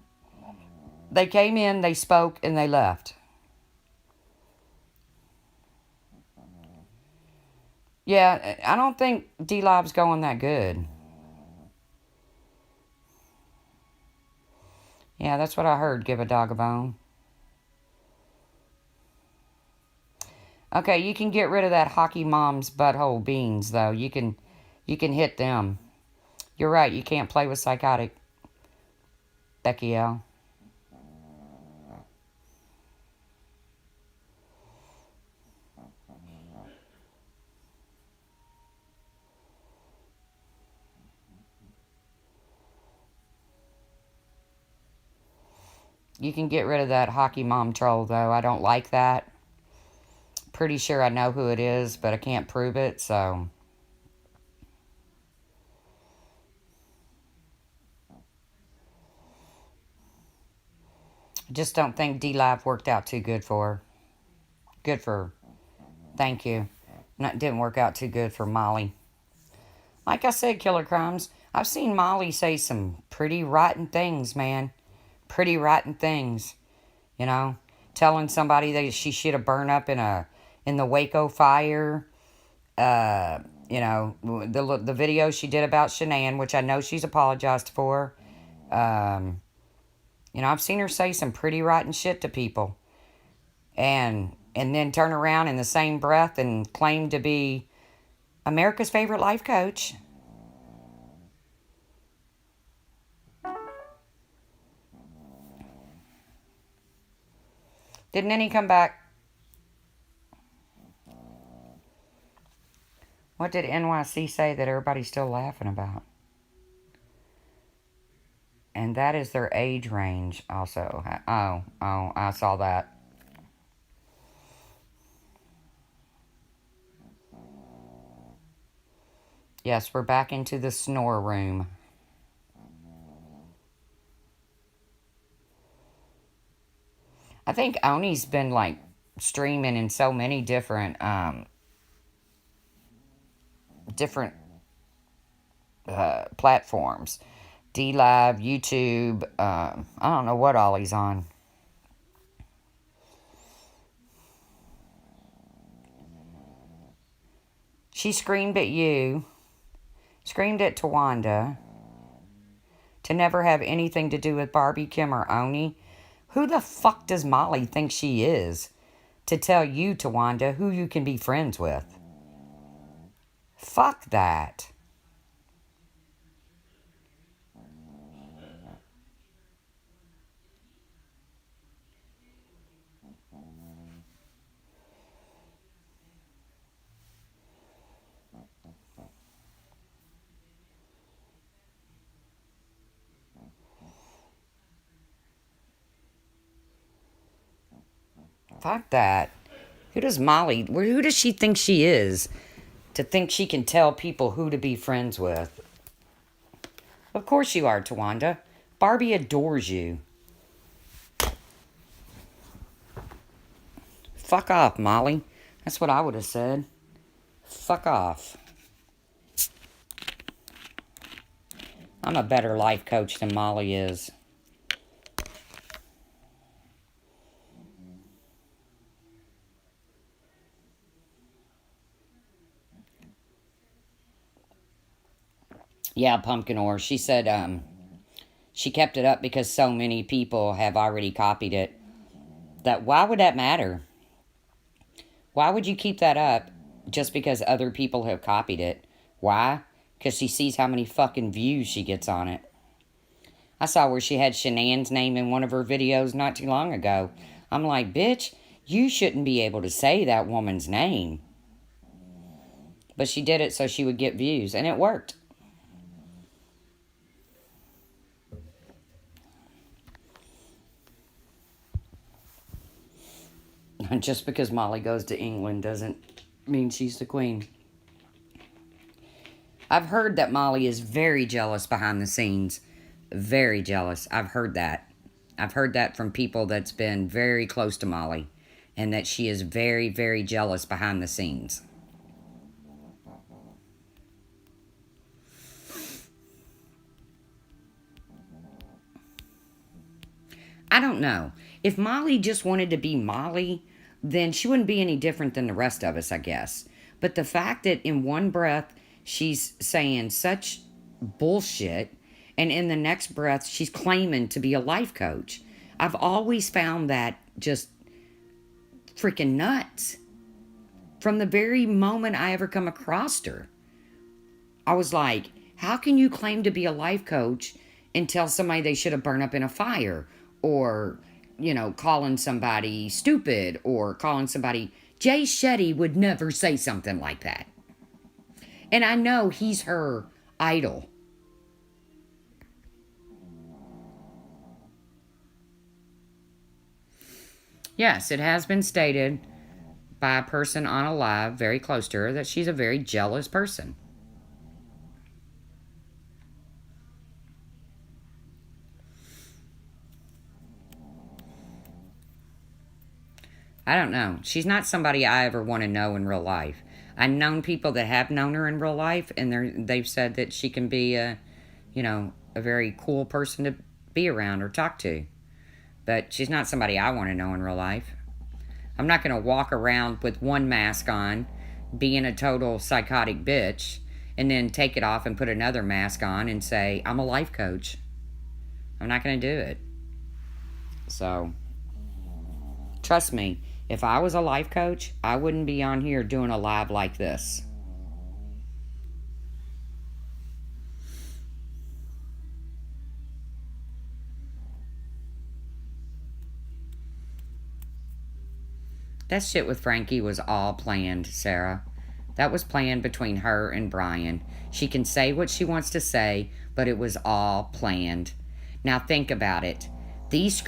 They came in, they spoke, and they left. Yeah, I don't think D-Live's going that good. Yeah, that's what I heard. Give a dog a bone. Okay, you can get rid of that Hockey Mom's butthole beans, though. You can hit them. You're right. You can't play with psychotic, Becky L. You can get rid of that Hockey Mom troll, though. I don't like that. Pretty sure I know who it is, but I can't prove it, so. I just don't think D-Live worked out too good for her. Good for her. Thank you. Didn't work out too good for Molly. Like I said, Killer Crimes, I've seen Molly say some pretty rotten things, man. Pretty rotten things. You know? Telling somebody that she should have burned up in the Waco fire. You know, the video she did about Shanann, which I know she's apologized for. You know, I've seen her say some pretty rotten shit to people. And then turn around in the same breath and claim to be America's favorite life coach. Didn't any come back? What did NYC say that everybody's still laughing about? And that is their age range also. Oh, I saw that. Yes, we're back into the snore room. I think Oni's been like streaming in so many different platforms. D-Live, YouTube, I don't know what all he's on. She screamed at you, screamed at Tawanda, to never have anything to do with Barbie, Kim, or Oni. Who the fuck does Molly think she is to tell you, Tawanda, who you can be friends with? Fuck that. Fuck that. Who does she think she is to think she can tell people who to be friends with? Of course you are, Tawanda. Barbie adores you. Fuck off, Molly. That's what I would have said. Fuck off. I'm a better life coach than Molly is. Yeah, Pumpkin Ore. She said she kept it up because so many people have already copied it. That why would that matter? Why would you keep that up just because other people have copied it? Why? Because she sees how many fucking views she gets on it. I saw where she had Shanann's name in one of her videos not too long ago. I'm like, bitch, you shouldn't be able to say that woman's name. But she did it so she would get views, and it worked. Just because Molly goes to England doesn't mean she's the queen. I've heard that Molly is very jealous behind the scenes. Very jealous. I've heard that. I've heard that from people that's been very close to Molly. And that she is very, very jealous behind the scenes. I don't know. If Molly just wanted to be Molly, then she wouldn't be any different than the rest of us, I guess. But the fact that in one breath she's saying such bullshit, and in the next breath she's claiming to be a life coach. I've always found that just freaking nuts. From the very moment I ever come across her, I was like, how can you claim to be a life coach and tell somebody they should have burned up in a fire? Or, you know, calling somebody stupid, or calling somebody... Jay Shetty would never say something like that. And I know he's her idol. Yes, it has been stated by a person on a live very close to her that she's a very jealous person. I don't know. She's not somebody I ever want to know in real life. I've known people that have known her in real life, and they've said that she can be a very cool person to be around or talk to. But she's not somebody I want to know in real life. I'm not going to walk around with one mask on, being a total psychotic bitch, and then take it off and put another mask on and say, I'm a life coach. I'm not going to do it. So, trust me, if I was a life coach, I wouldn't be on here doing a live like this. That shit with Frankie was all planned, Sarah. That was planned between her and Brian. She can say what she wants to say, but it was all planned. Now think about it. These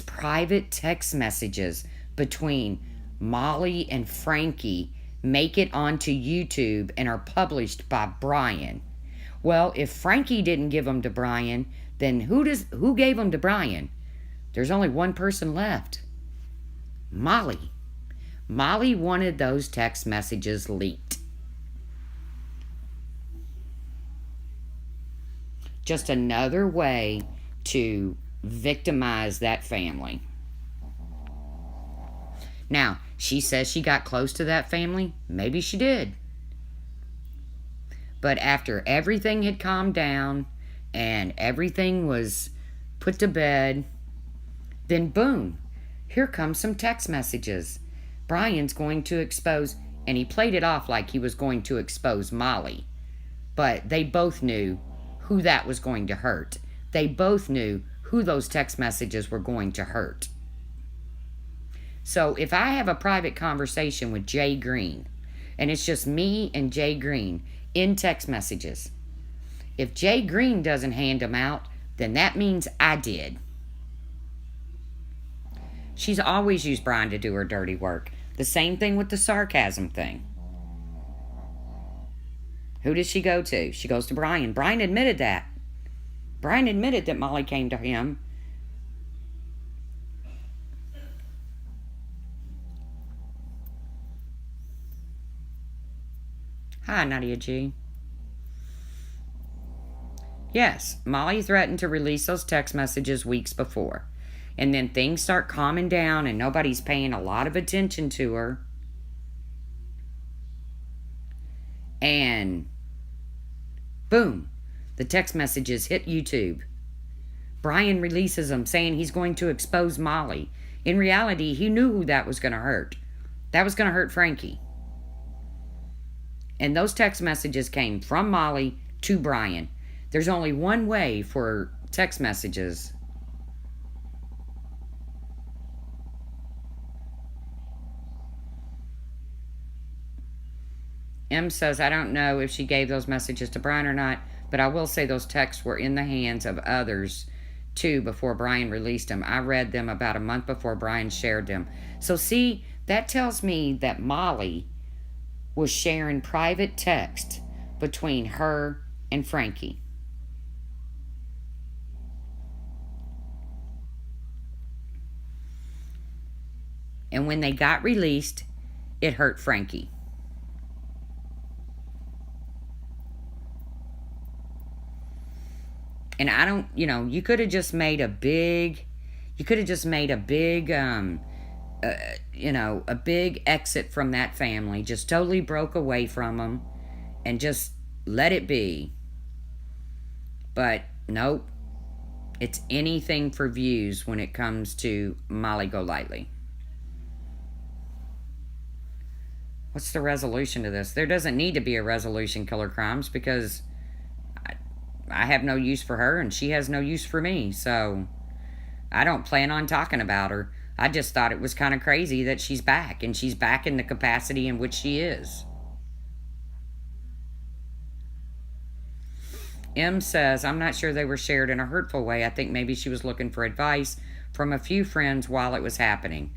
private text messages between Molly and Frankie make it onto YouTube and are published by Brian. Well, if Frankie didn't give them to Brian, then who gave them to Brian? There's only one person left. Molly. Molly wanted those text messages leaked. Just another way to victimize that family. Now, she says she got close to that family. Maybe she did. But after everything had calmed down and everything was put to bed, then boom, here comes some text messages. Brian's going to expose, and he played it off like he was going to expose Molly. But they both knew who that was going to hurt. They both knew who those text messages were going to hurt. So if I have a private conversation with Jay Green, and it's just me and Jay Green in text messages, if Jay Green doesn't hand them out, then that means I did. She's always used Brian to do her dirty work. The same thing with the sarcasm thing. Who does she go to? She goes to Brian. Brian admitted that. Brian admitted that Molly came to him. Hi, Nadia G. Yes, Molly threatened to release those text messages weeks before. And then things start calming down and nobody's paying a lot of attention to her. And boom, the text messages hit YouTube. Brian releases them saying he's going to expose Molly. In reality, he knew who that was going to hurt. That was going to hurt Frankie. And those text messages came from Molly to Brian. There's only one way for text messages. M says, I don't know if she gave those messages to Brian or not, but I will say those texts were in the hands of others too before Brian released them. I read them about a month before Brian shared them. So see, that tells me that Molly was sharing private text between her and Frankie. And when they got released, it hurt Frankie. And I don't, you could have just made a big, a big exit from that family. Just totally broke away from them and just let it be. But nope, it's anything for views when it comes to Molly Golightly. What's the resolution to this? There doesn't need to be a resolution, Killer Crimes, because I have no use for her and she has no use for me. So I don't plan on talking about her. I just thought it was kind of crazy that she's back, and she's back in the capacity in which she is. M says, I'm not sure they were shared in a hurtful way. I think maybe she was looking for advice from a few friends while it was happening.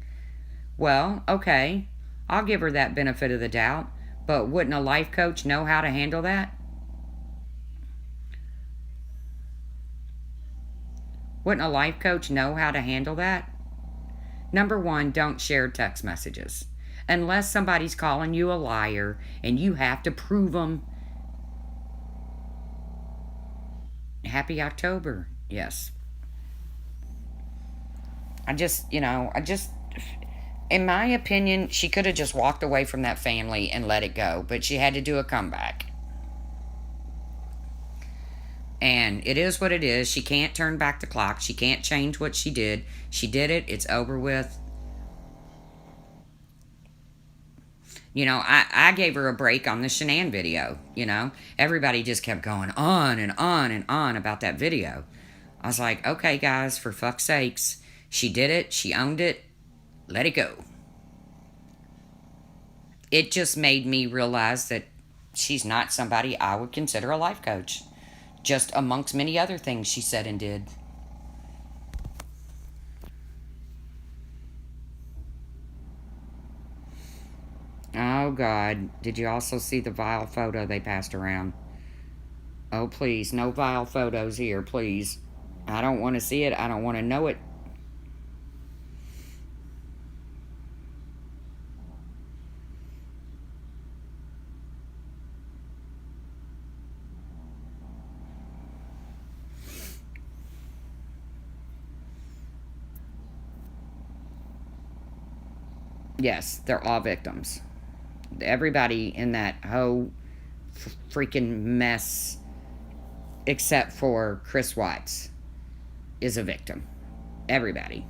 Well, okay, I'll give her that benefit of the doubt, but wouldn't a life coach know how to handle that? Wouldn't a life coach know how to handle that? Number one, don't share text messages. Unless somebody's calling you a liar and you have to prove them. Happy October. Yes. In my opinion, she could have just walked away from that family and let it go, but she had to do a comeback. And it is what it is. She can't turn back the clock. She can't change what she did. She did it. It's over with. I gave her a break on the Shanann video, Everybody just kept going on and on and on about that video. I was like, okay, guys, for fuck's sakes. She did it. She owned it. Let it go. It just made me realize that she's not somebody I would consider a life coach. Just amongst many other things she said and did. Oh, God. Did you also see the vile photo they passed around? Oh, please. No vile photos here, please. I don't want to see it. I don't want to know it. Yes, they're all victims. Everybody in that whole freaking mess, except for Chris Watts, is a victim. Everybody.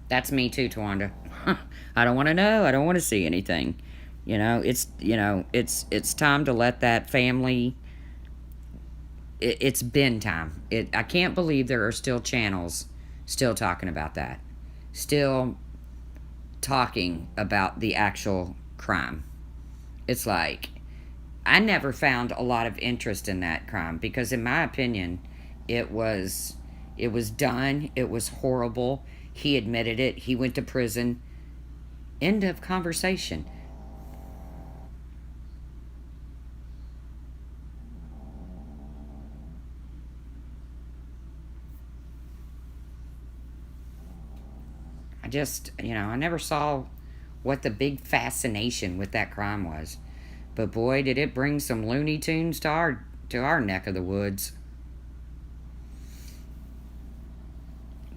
That's me too, Tawanda. I don't want to know. I don't want to see anything. It's time to let that family it's been time. I can't believe there are still channels still talking about that. Still talking about the actual crime. It's like, I never found a lot of interest in that crime because, in my opinion, it was done. It was horrible. He admitted it. He went to prison. End of conversation. I never saw what the big fascination with that crime was. But boy, did it bring some Looney Tunes to our neck of the woods.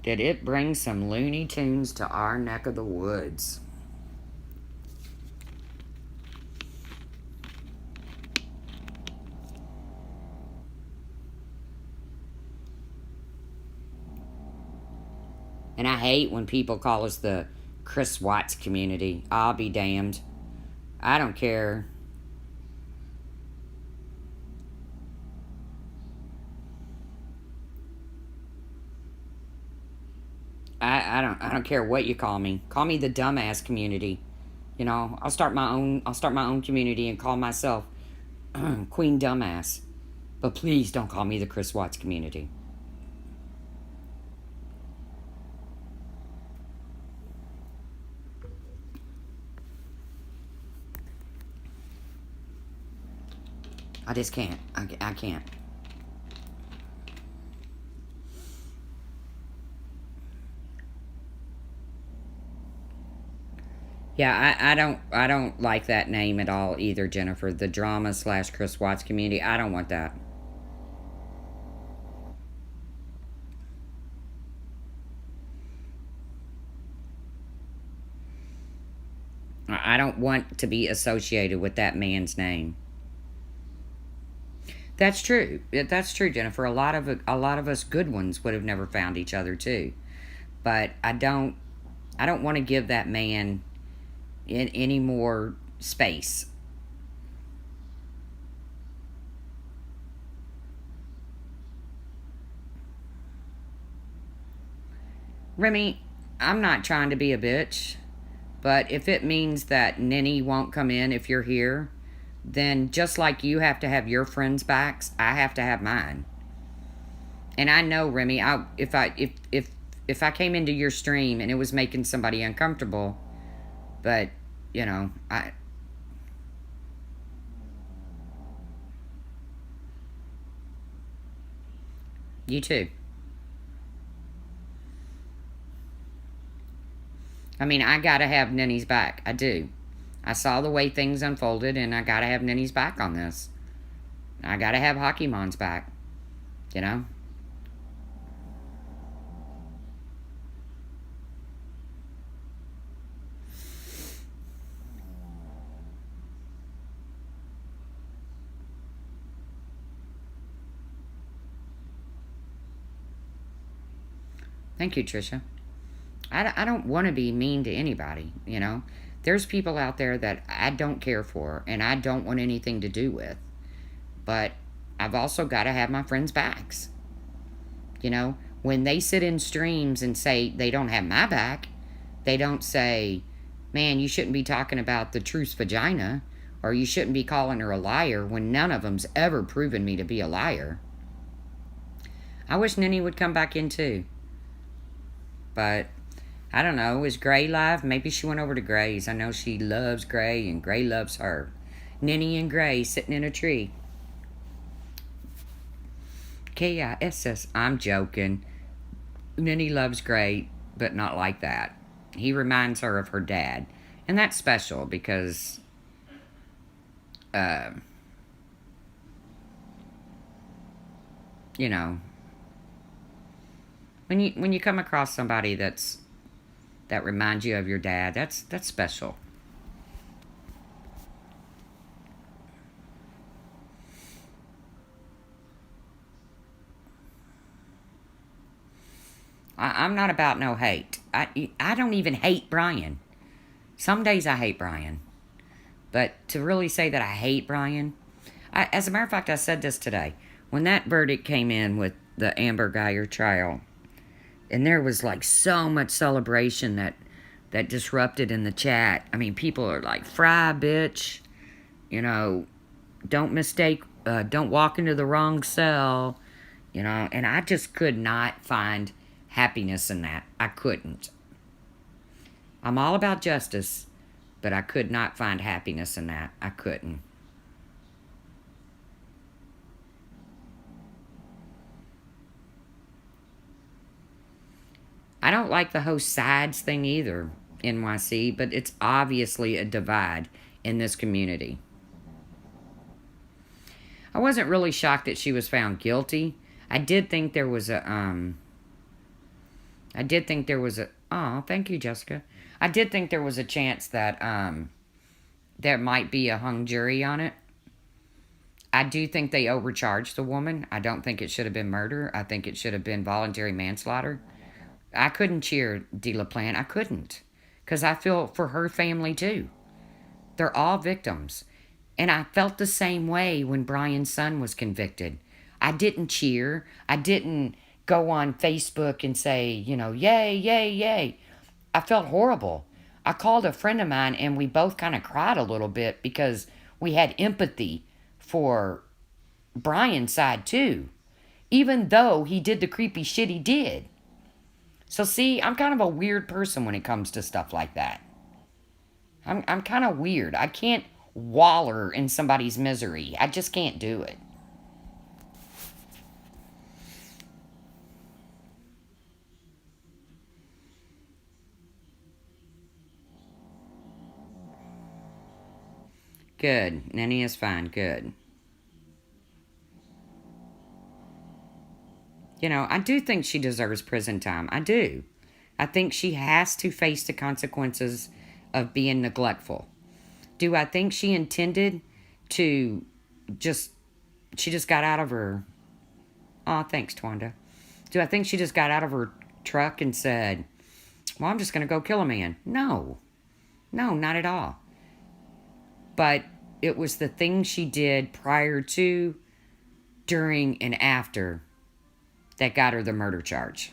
Did it bring some Looney Tunes to our neck of the woods? And I hate when people call us the Chris Watts community. I'll be damned. I don't care. I don't care what you call me. Call me the dumbass community. I'll start my own community and call myself Queen Dumbass. But please don't call me the Chris Watts community. I just can't. I can't. Yeah, I don't like that name at all either, Jennifer. The drama / Chris Watts community. I don't want that. I don't want to be associated with that man's name. That's true. That's true, Jennifer. A lot of us good ones would have never found each other too. But I don't want to give that man in any more space. Remy, I'm not trying to be a bitch, but if it means that Ninny won't come in if you're here, then just like you have to have your friends' backs, I have to have mine. And I know, Remy, if I came into your stream and it was making somebody uncomfortable, but I you too. I mean, I gotta have Ninny's back. I do. I saw the way things unfolded, and I gotta have Ninny's back on this. I gotta have Hockeymon's back. You know? Thank you, Trisha. I don't want to be mean to anybody. There's people out there that I don't care for and I don't want anything to do with. But I've also got to have my friends' backs. When they sit in streams and say they don't have my back, they don't say, man, you shouldn't be talking about the truth's vagina, or you shouldn't be calling her a liar when none of them's ever proven me to be a liar. I wish Ninny would come back in too. But I don't know. Is Gray live? Maybe she went over to Gray's. I know she loves Gray and Gray loves her. Ninny and Gray sitting in a tree. Kiss. I'm joking. Ninny loves Gray, but not like that. He reminds her of her dad. And that's special because uh, you know, when you come across somebody that reminds you of your dad, that's special. I'm not about no hate. I don't even hate Brian. Some days I hate Brian. But to really say that I hate Brian, as a matter of fact, I said this today. when that verdict came in with the Amber Guyger trial, and there was like so much celebration that disrupted in the chat. I mean, people are like, "Fry, bitch," you know, don't walk into the wrong cell, and I just could not find happiness in that. I couldn't. I'm all about justice, but I could not find happiness in that. I couldn't. I don't like the whole sides thing either, NYC, but it's obviously a divide in this community. I wasn't really shocked that she was found guilty. I did think there was a oh, thank you, Jessica. I did think there was a chance that there might be a hung jury on it. I do think they overcharged the woman. I don't think it should have been murder. I think it should have been voluntary manslaughter. I couldn't cheer De La Plante. I couldn't. Because I feel for her family too. They're all victims. And I felt the same way when Brian's son was convicted. I didn't cheer. I didn't go on Facebook and say, yay, yay, yay. I felt horrible. I called a friend of mine and we both kind of cried a little bit because we had empathy for Brian's side too, even though he did the creepy shit he did. So see, I'm kind of a weird person when it comes to stuff like that. I'm kind of weird. I can't waller in somebody's misery. I just can't do it. Good. Nenny is fine. Good. I do think she deserves prison time. I do. I think she has to face the consequences of being neglectful. Do I think she intended to she just got out of her... Oh, thanks, Twanda. Do I think she just got out of her truck and said, well, I'm just going to go kill a man? No. No, not at all. But it was the things she did prior to, during, and after that got her the murder charge.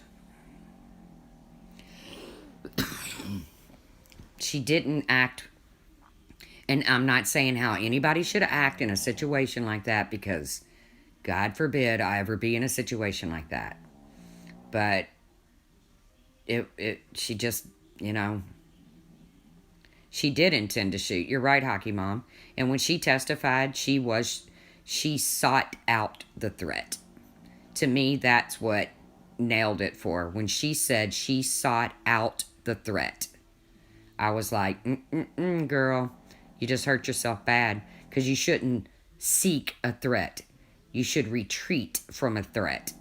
She didn't act, and I'm not saying how anybody should act in a situation like that, because God forbid I ever be in a situation like that. But she just, she did intend to shoot. You're right, Hockey Mom. And when she testified, she sought out the threat. To me, that's what nailed it for her. When she said she sought out the threat, I was like, girl, you just hurt yourself bad, because you shouldn't seek a threat. You should retreat from a threat.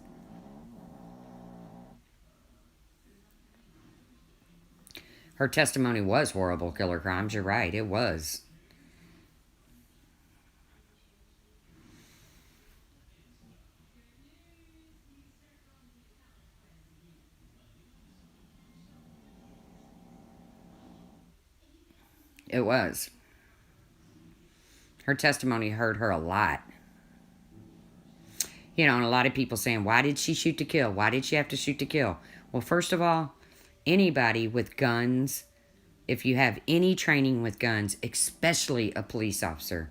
Her testimony was horrible, Killer Crimes. You're right, it was. It was. Her testimony hurt her a lot. And a lot of people saying, why did she shoot to kill? Why did she have to shoot to kill? Well, first of all, anybody with guns, if you have any training with guns, especially a police officer,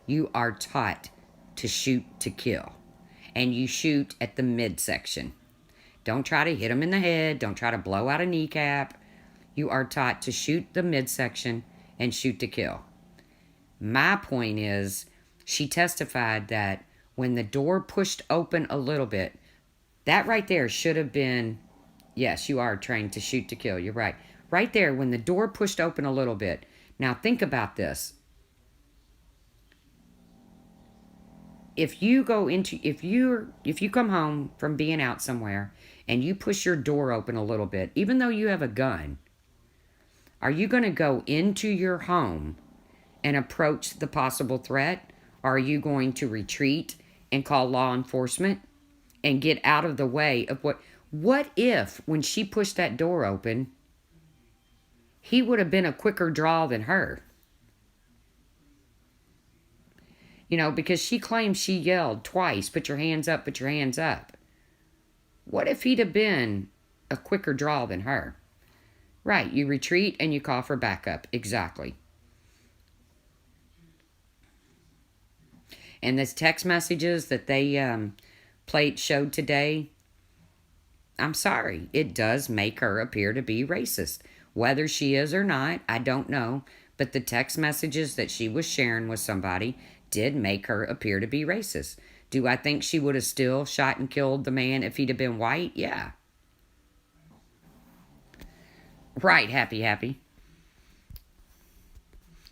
you are taught to shoot to kill. And you shoot at the midsection. Don't try to hit them in the head. Don't try to blow out a kneecap. You are taught to shoot the midsection and shoot to kill. My point is, she testified that when the door pushed open a little bit, that right there should have been, yes, you are trained to shoot to kill. You're right. Right there, when the door pushed open a little bit. Now think about this. If you come home from being out somewhere and you push your door open a little bit, even though you have a gun, are you going to go into your home and approach the possible threat? Or are you going to retreat and call law enforcement and get out of the way of what if, when she pushed that door open, he would have been a quicker draw than her? Because she claims she yelled twice, put your hands up, put your hands up. What if he'd have been a quicker draw than her? Right, you retreat and you call for backup. Exactly. And this text messages that they showed today, I'm sorry, it does make her appear to be racist. Whether she is or not, I don't know. But the text messages that she was sharing with somebody did make her appear to be racist. Do I think she would have still shot and killed the man if he'd have been white? Yeah. Right, happy.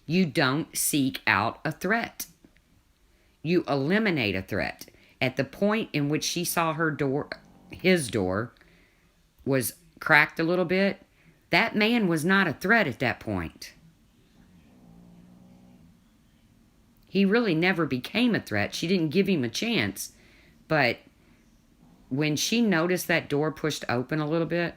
You don't seek out a threat. You eliminate a threat. At the point in which she saw his door was cracked a little bit, that man was not a threat at that point. He really never became a threat. She didn't give him a chance. But when she noticed that door pushed open a little bit,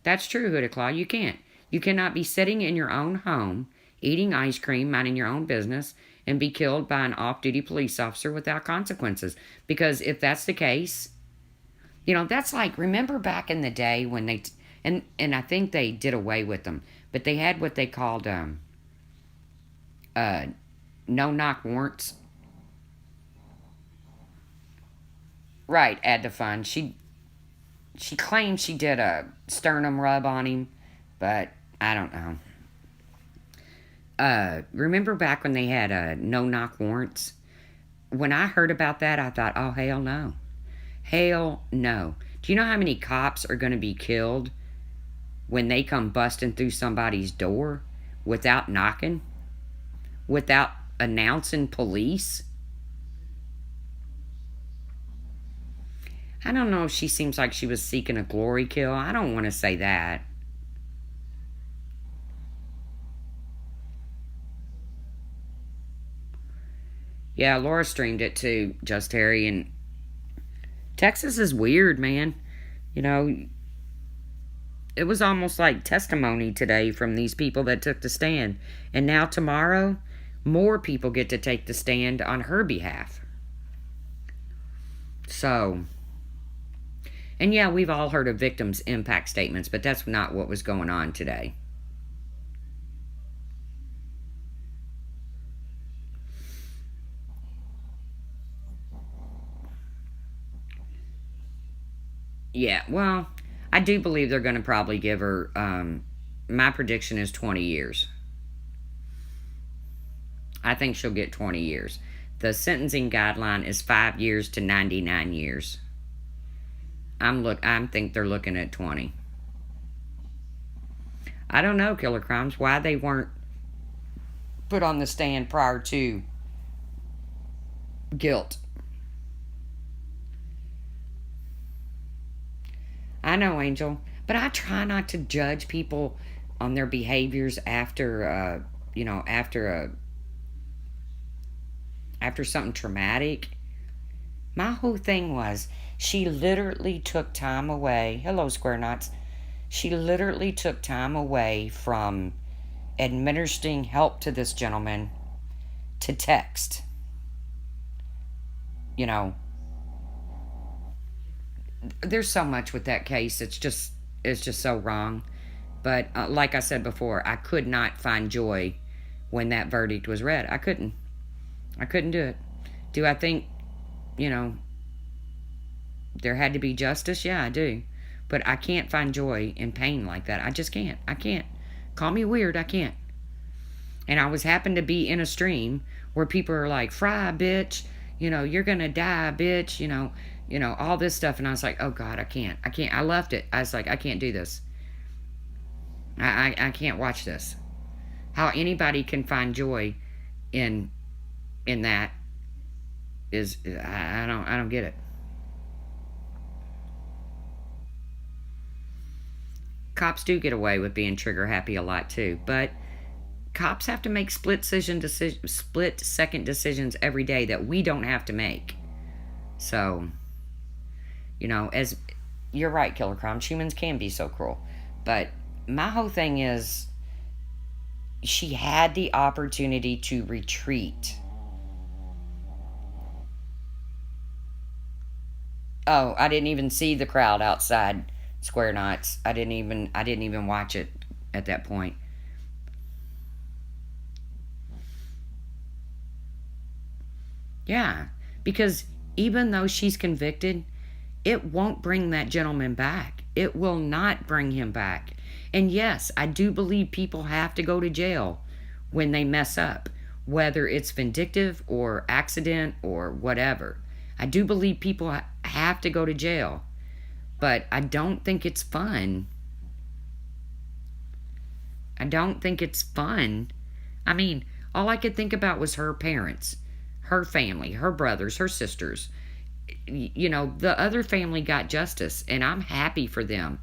that's true, Hooded Claw. You can't. You cannot be sitting in your own home, eating ice cream, minding your own business, and be killed by an off-duty police officer without consequences. Because if that's the case, that's like, remember back in the day when they, and I think they did away with them, but they had what they called no-knock warrants. Right, add the fun. She claimed she did a sternum rub on him, but I don't know. Remember back when they had no-knock warrants? When I heard about that, I thought, oh, hell no. Hell no. Do you know how many cops are going to be killed when they come busting through somebody's door without knocking? Without announcing police? I don't know if she seems like she was seeking a glory kill. I don't want to say that. Yeah, Laura streamed it too, Just Harry, and Texas is weird, man. It was almost like testimony today from these people that took the stand. And now tomorrow, more people get to take the stand on her behalf. So, and yeah, we've all heard of victims' impact statements, but that's not what was going on today. Yeah, well, I do believe they're going to probably give her, my prediction is 20 years. I think she'll get 20 years. The sentencing guideline is 5 years to 99 years. I think they're looking at 20. I don't know, Killer Crimes, why they weren't put on the stand prior to guilt. I know, Angel, but I try not to judge people on their behaviors after something traumatic. My whole thing was, she literally took time away. Hello, Square Knots. She literally took time away from administering help to this gentleman to text. There's so much with that case. It's just so wrong. But like I said before, I could not find joy when that verdict was read. I couldn't do it. Do I think, there had to be justice? Yeah, I do. But I can't find joy in pain like that. I just can't. I can't. Call me weird, I can't. And I was happened to be in a stream where people are like, fry, bitch. You're going to die, bitch. All this stuff. And I was like, oh, God, I can't. I left it. I was like, I can't do this. I can't watch this. How anybody can find joy in that is, I don't get it. Cops do get away with being trigger happy a lot too, but cops have to make split second decisions every day that we don't have to make. So, as you're right, Killer Crimes, humans can be so cruel. But my whole thing is, she had the opportunity to retreat. Oh, I didn't even see the crowd outside Square Knots. I didn't even watch it at that point. Yeah, because even though she's convicted, it won't bring that gentleman back. It will not bring him back. And yes, I do believe people have to go to jail when they mess up, whether it's vindictive or accident or whatever. I do believe people have to go to jail, but I don't think it's fun. I don't think it's fun. I mean, all I could think about was her parents, her family, her brothers, her sisters. The other family got justice, and I'm happy for them.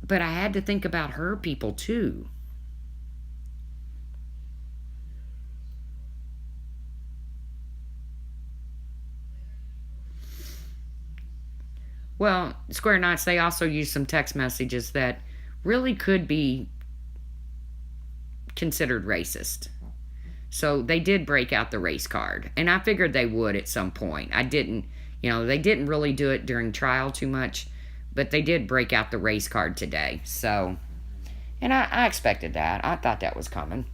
But I had to think about her people too. Well, Square Knots, they also used some text messages that really could be considered racist. So they did break out the race card. And I figured they would at some point. I didn't, they didn't really do it during trial too much, but they did break out the race card today. So, and I expected that. I thought that was coming.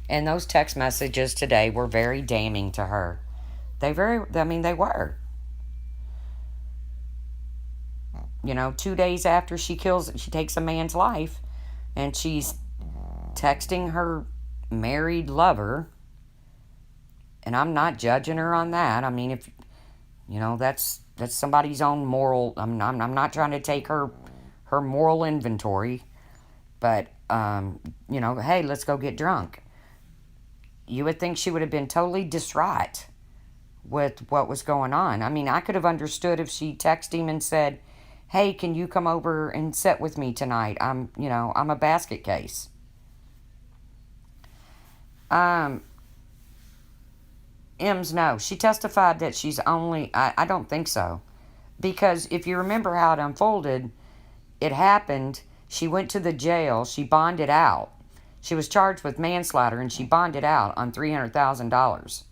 And those text messages today were very damning to her. They were. 2 days after she takes a man's life, and she's texting her married lover. And I'm not judging her on that. I mean, if that's somebody's own moral. I'm not trying to take her moral inventory, but hey, let's go get drunk. You would think she would have been totally distraught with what was going on. I mean, I could have understood if she texted him and said, "Hey, can you come over and sit with me tonight? I'm a basket case." Um, M's no. She testified that she's only. I don't think so, because if you remember how it unfolded, it happened. She went to the jail. She bonded out. She was charged with manslaughter, and she bonded out on $300,000.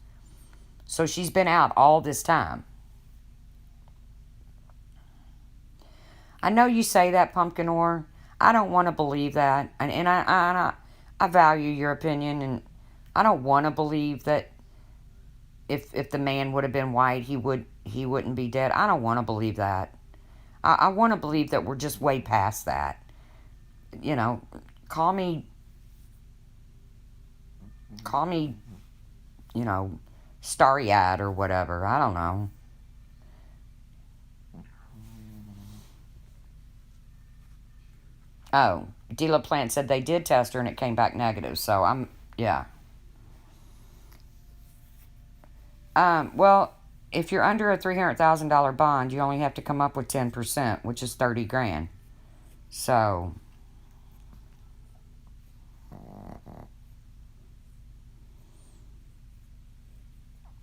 So she's been out all this time. I know you say that, Pumpkin Ore. I don't want to believe that, and I value your opinion, and I don't want to believe that if the man would have been white, he wouldn't be dead. I don't want to believe that. I want to believe that we're just way past that. You know, call me, call me, you know, starry-eyed or whatever. I don't know. Oh, D La Plant said they did test her and it came back negative. So yeah. Well, if you're under a $300,000 bond, you only have to come up with 10%, which is 30 grand. So,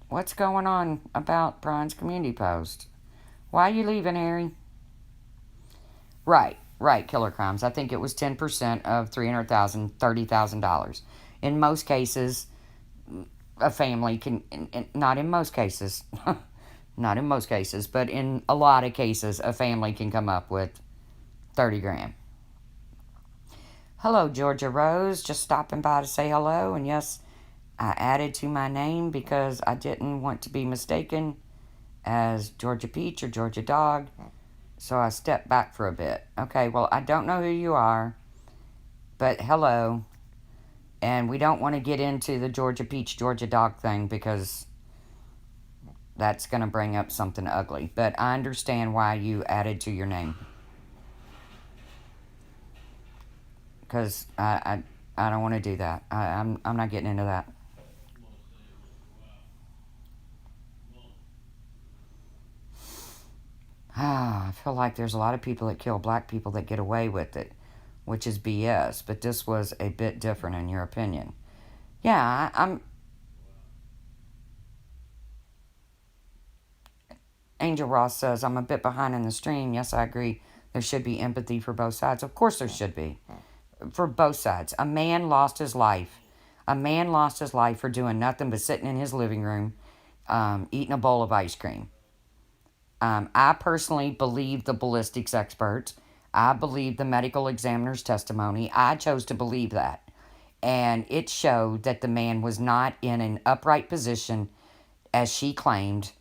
what's going on about Brian's community post? Why are you leaving, Harry? Right, Killer Crimes. I think it was 10% of 300,000, $30,000. In most cases, a family can, not in most cases, not in most cases, but in a lot of cases, a family can come up with 30 grand. Hello, Georgia Rose. Just stopping by to say hello. And yes, I added to my name because I didn't want to be mistaken as Georgia Peach or Georgia Dog. So I stepped back for a bit. Okay, well, I don't know who you are, but hello. And we don't want to get into the Georgia Peach, Georgia Dog thing because that's going to bring up something ugly. But I understand why you added to your name. Because I don't want to do that. I'm not getting into that. I feel like there's a lot of people that kill black people that get away with it, which is BS. But this was a bit different in your opinion. Yeah, I'm. Angel Ross says, I'm a bit behind in the stream. Yes, I agree. There should be empathy for both sides. Of course there should be. For both sides. A man lost his life. A man lost his life for doing nothing but sitting in his living room, eating a bowl of ice cream. I personally believe the ballistics experts. I believe the medical examiner's testimony. I chose to believe that. And it showed that the man was not in an upright position, as she claimed.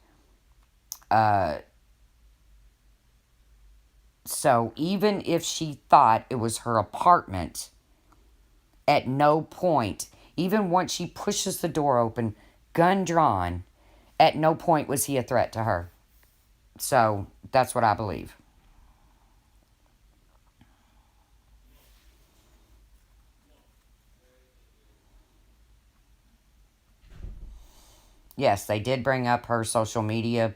So even if she thought it was her apartment, at no point, even once she pushes the door open, gun drawn, at no point was he a threat to her. So that's what I believe. Yes, they did bring up her social media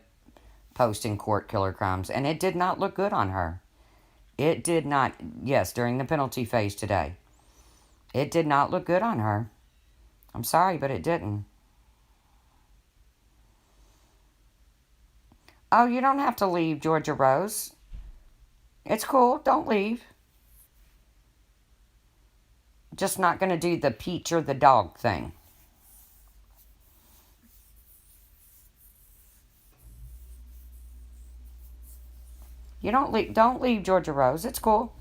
post in court, killer crimes, and it did not look good on her. It did not, yes, during the penalty phase today. It did not look good on her. I'm sorry, but it didn't. Oh, you don't have to leave, Georgia Rose. It's cool. Don't leave. Just not going to do the peach or the dog thing. You don't leave, Georgia Rose. It's cool.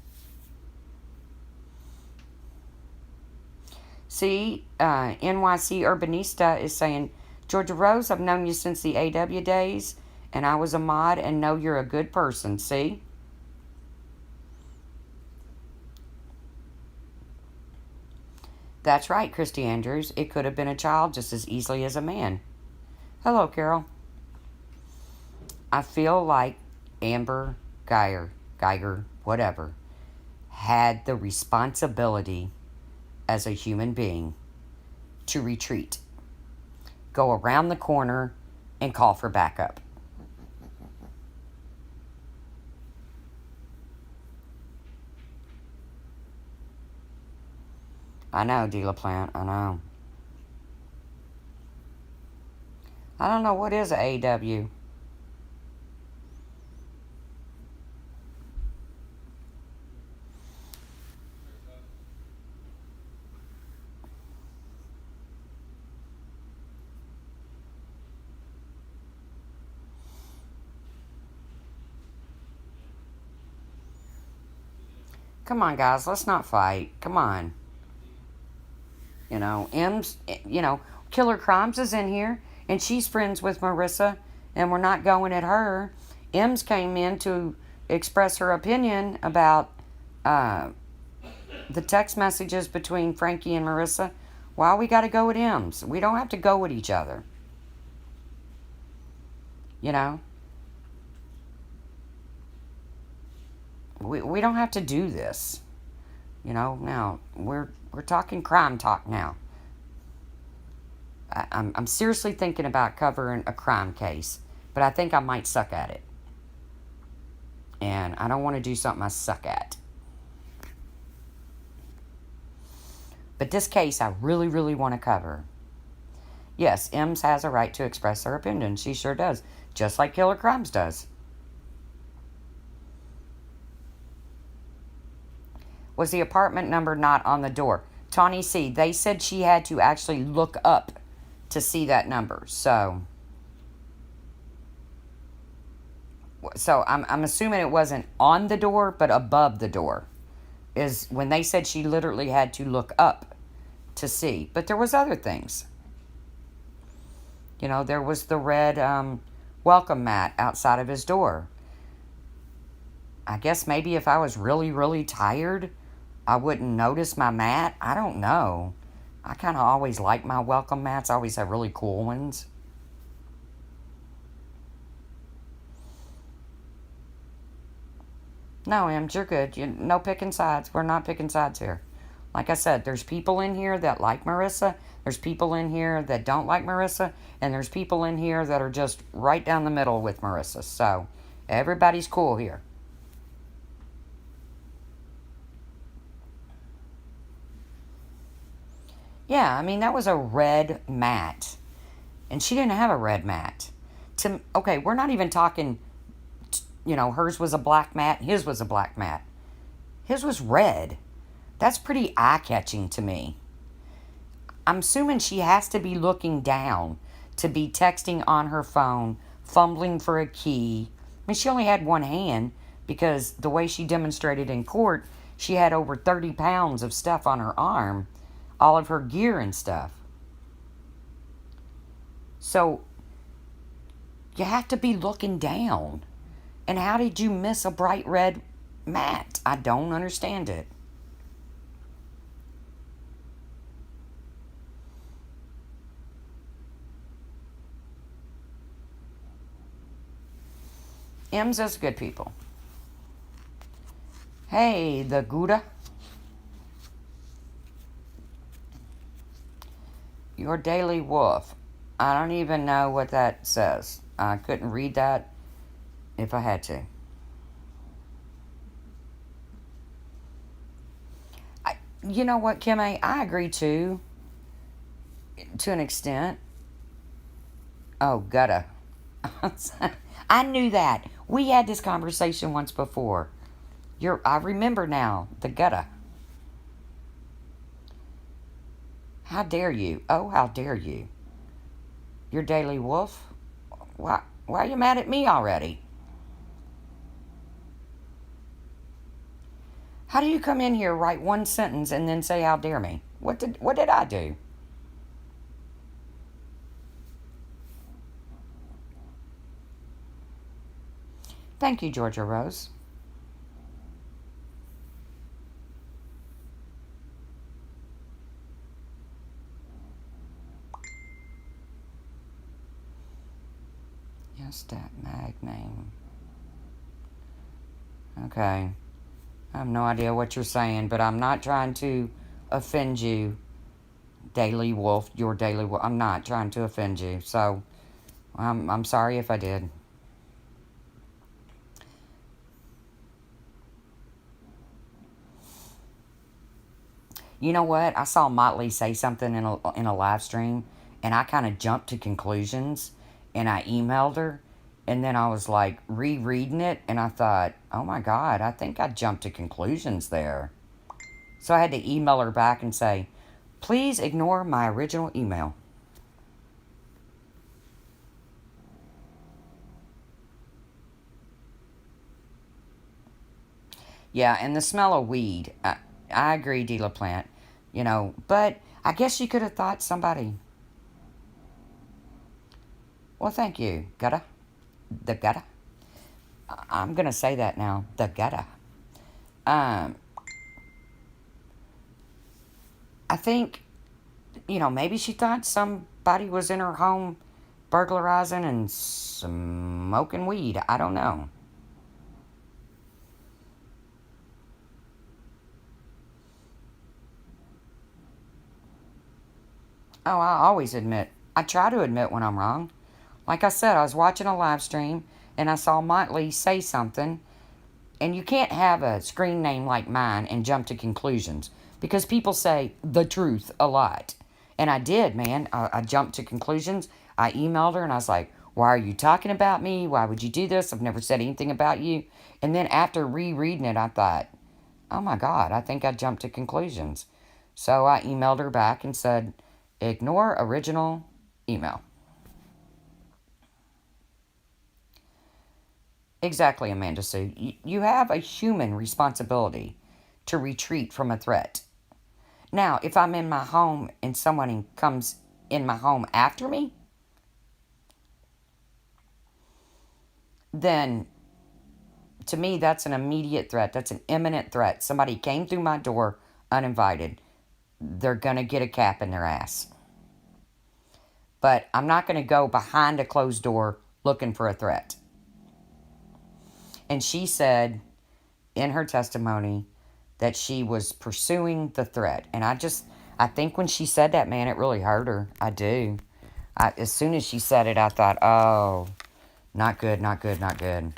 See, NYC Urbanista is saying, Georgia Rose, I've known you since the AW days, and I was a mod and know you're a good person. See? That's right, Christy Andrews. It could have been a child just as easily as a man. Hello, Carol. I feel like Amber Guyger, whatever, had the responsibility as a human being to retreat, go around the corner, and call for backup. I know, De La Plante, I know. I don't know, what is a AW? Come on, guys, let's not fight. Come on. M's, Killer Crimes is in here, and she's friends with Marissa, and we're not going at her. M's came in to express her opinion about the text messages between Frankie and Marissa. Why we got to go at M's? We don't have to go at each other. You know? We don't have to do this. Now we're talking crime talk now. I'm seriously thinking about covering a crime case, but I think I might suck at it. And I don't want to do something I suck at. But this case I really, really want to cover. Yes, Ems has a right to express her opinion. She sure does. Just like Killer Crimes does. Was the apartment number not on the door? Tawny C, they said she had to actually look up to see that number. So I'm assuming it wasn't on the door, but above the door. Is when they said she literally had to look up to see. But there was other things. There was the red welcome mat outside of his door. I guess maybe if I was really, really tired, I wouldn't notice my mat. I don't know. I kind of always like my welcome mats. I always have really cool ones. No, Em, you're good. No picking sides. We're not picking sides here. Like I said, there's people in here that like Marissa. There's people in here that don't like Marissa. And there's people in here that are just right down the middle with Marissa. So, everybody's cool here. Yeah, I mean, that was a red mat. And she didn't have a red mat. Okay, we're not even talking hers was a black mat, his was a black mat. His was red. That's pretty eye-catching to me. I'm assuming she has to be looking down to be texting on her phone, fumbling for a key. I mean, she only had one hand because the way she demonstrated in court, she had over 30 pounds of stuff on her arm, all of her gear and stuff. So, you have to be looking down. And how did you miss a bright red mat? I don't understand it. M's as good people. Hey, the Gouda. Your daily wolf. I don't even know what that says. I couldn't read that if I had to. You know what, Kim A? I agree too. To an extent. Oh, gutta. I knew that. We had this conversation once before. I remember now. The gutta. How dare you? Oh, how dare you? Your daily wolf? Why are you mad at me already? How do you come in here, write one sentence, and then say, how dare me? What did I do? Thank you, Georgia Rose. Yes, that mag name. Okay. I have no idea what you're saying, but I'm not trying to offend you, Daily Wolf, your Daily Wolf. I'm not trying to offend you, so I'm sorry if I did. You know what? I saw Motley say something in a live stream, and I kind of jumped to conclusions, and I emailed her, and then I was like rereading it, and I thought, oh my God, I think I jumped to conclusions there. So I had to email her back and say, please ignore my original email. Yeah, and the smell of weed. I agree, Dela Plant. But I guess you could have thought somebody. Well, thank you, Gutta. The Gutta. I'm going to say that now. The Gutta. Um, I think, maybe she thought somebody was in her home burglarizing and smoking weed. I don't know. Oh, I always admit. I try to admit when I'm wrong. Like I said, I was watching a live stream and I saw Motley say something. And you can't have a screen name like mine and jump to conclusions because people say the truth a lot. And I did, man. I jumped to conclusions. I emailed her and I was like, why are you talking about me? Why would you do this? I've never said anything about you. And then after rereading it, I thought, oh my God, I think I jumped to conclusions. So I emailed her back and said, ignore original email. Exactly, Amanda Sue. You have a human responsibility to retreat from a threat. Now, if I'm in my home and someone comes in my home after me, then to me that's an immediate threat. That's an imminent threat. Somebody came through my door uninvited. They're going to get a cap in their ass. But I'm not going to go behind a closed door looking for a threat. And she said in her testimony that she was pursuing the threat. And I think when she said that, man, it really hurt her. I do. As soon as she said it, I thought, oh, not good, not good, not good.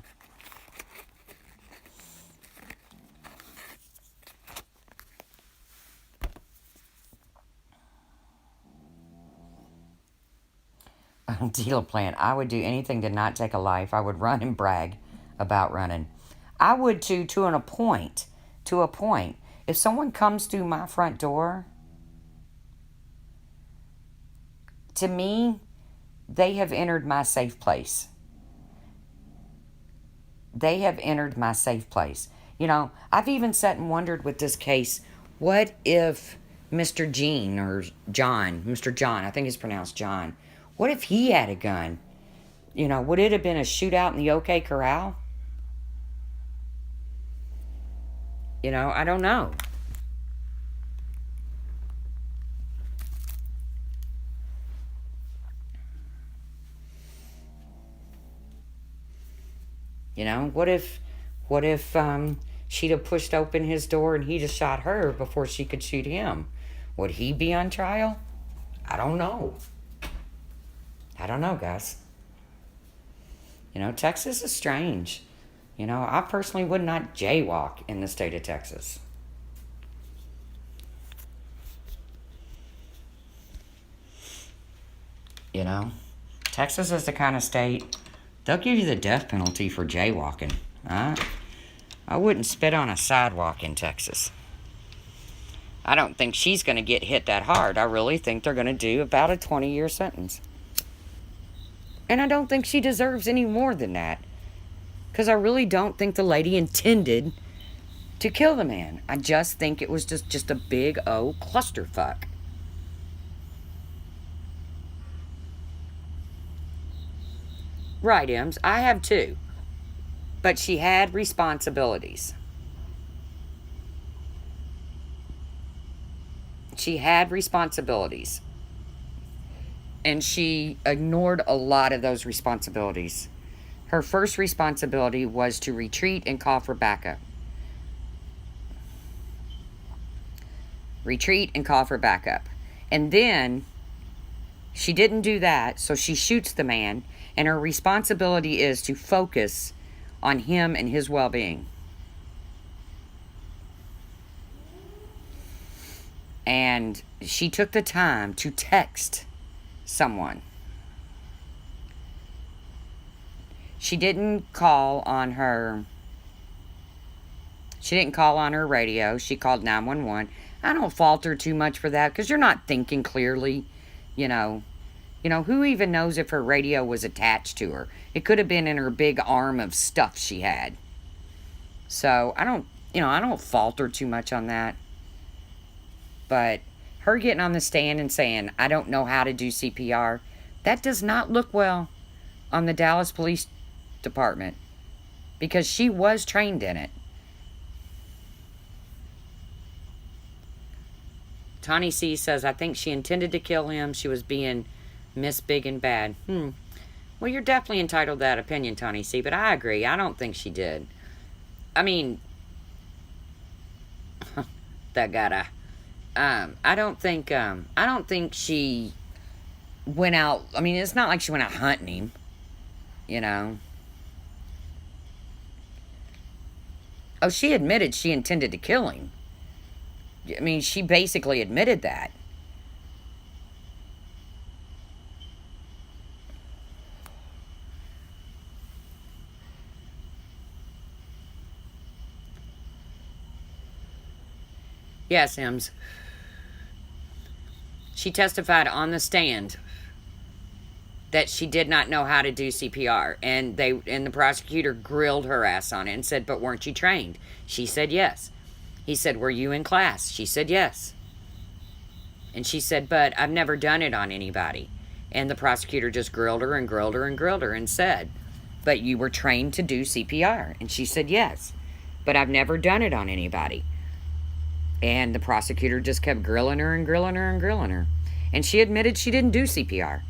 Deal plan. I would do anything to not take a life. I would run and brag. about running. I would too, to a point. To a point. If someone comes through my front door, to me, they have entered my safe place. They have entered my safe place. You know, I've even sat and wondered with this case, what if Mr. Gene or John, Mr. John, I think it's pronounced John, what if he had a gun? You know, would it have been a shootout in the OK Corral? You know, I don't know. You know, what if she'd have pushed open his door and he just shot her before she could shoot him? Would he be on trial? I don't know. I don't know, guys. You know, Texas is strange. You know, I personally would not jaywalk in the state of Texas. You know, Texas is the kind of state, they'll give you the death penalty for jaywalking. I wouldn't spit on a sidewalk in Texas. I don't think she's going to get hit that hard. I really think they're going to do about a 20-year sentence. And I don't think she deserves any more than that. Because I really don't think the lady intended to kill the man. I just think it was just a big old clusterfuck. Right, Ems. I have too. But she had responsibilities. She had responsibilities. And she ignored a lot of those responsibilities. Her first responsibility was to retreat and call for backup. Retreat and call for backup. And then she didn't do that, so she shoots the man, and her responsibility is to focus on him and his well-being. And she took the time to text someone. She didn't call on her radio. She called 911. I don't fault her too much for that, because you're not thinking clearly, you know. You know, who even knows if her radio was attached to her? It could have been in her big arm of stuff she had. So, I don't fault her too much on that. But her getting on the stand and saying, I don't know how to do CPR, that does not look well on the Dallas Police Department, because she was trained in it. Tawny C says, I think she intended to kill him. She was being Miss Big and Bad. Well, you're definitely entitled to that opinion, Tawny C, but I agree. I don't think she did. I mean, that gotta... I don't think she went out... I mean, it's not like she went out hunting him, you know. Oh, she admitted she intended to kill him. I mean, she basically admitted that. Yes, Ems. She testified on the stand that she did not know how to do CPR, and the prosecutor grilled her ass on it and said, but weren't you trained? She said yes. He said, were you in class? She said yes. And she said, but I've never done it on anybody. And the prosecutor just grilled her and grilled her and grilled her and said, but you were trained to do CPR? And she said yes, but I've never done it on anybody. And the prosecutor just kept grilling her and grilling her and grilling her. And she admitted she didn't do CPR.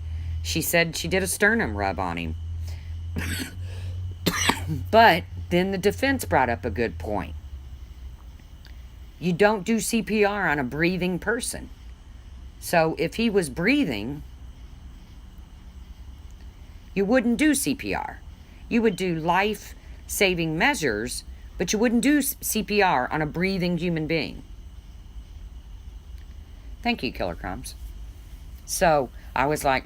She said she did a sternum rub on him. But then the defense brought up a good point. You don't do CPR on a breathing person. So if he was breathing, you wouldn't do CPR. You would do life-saving measures, but you wouldn't do CPR on a breathing human being. Thank you, Killer Crumbs. So I was like,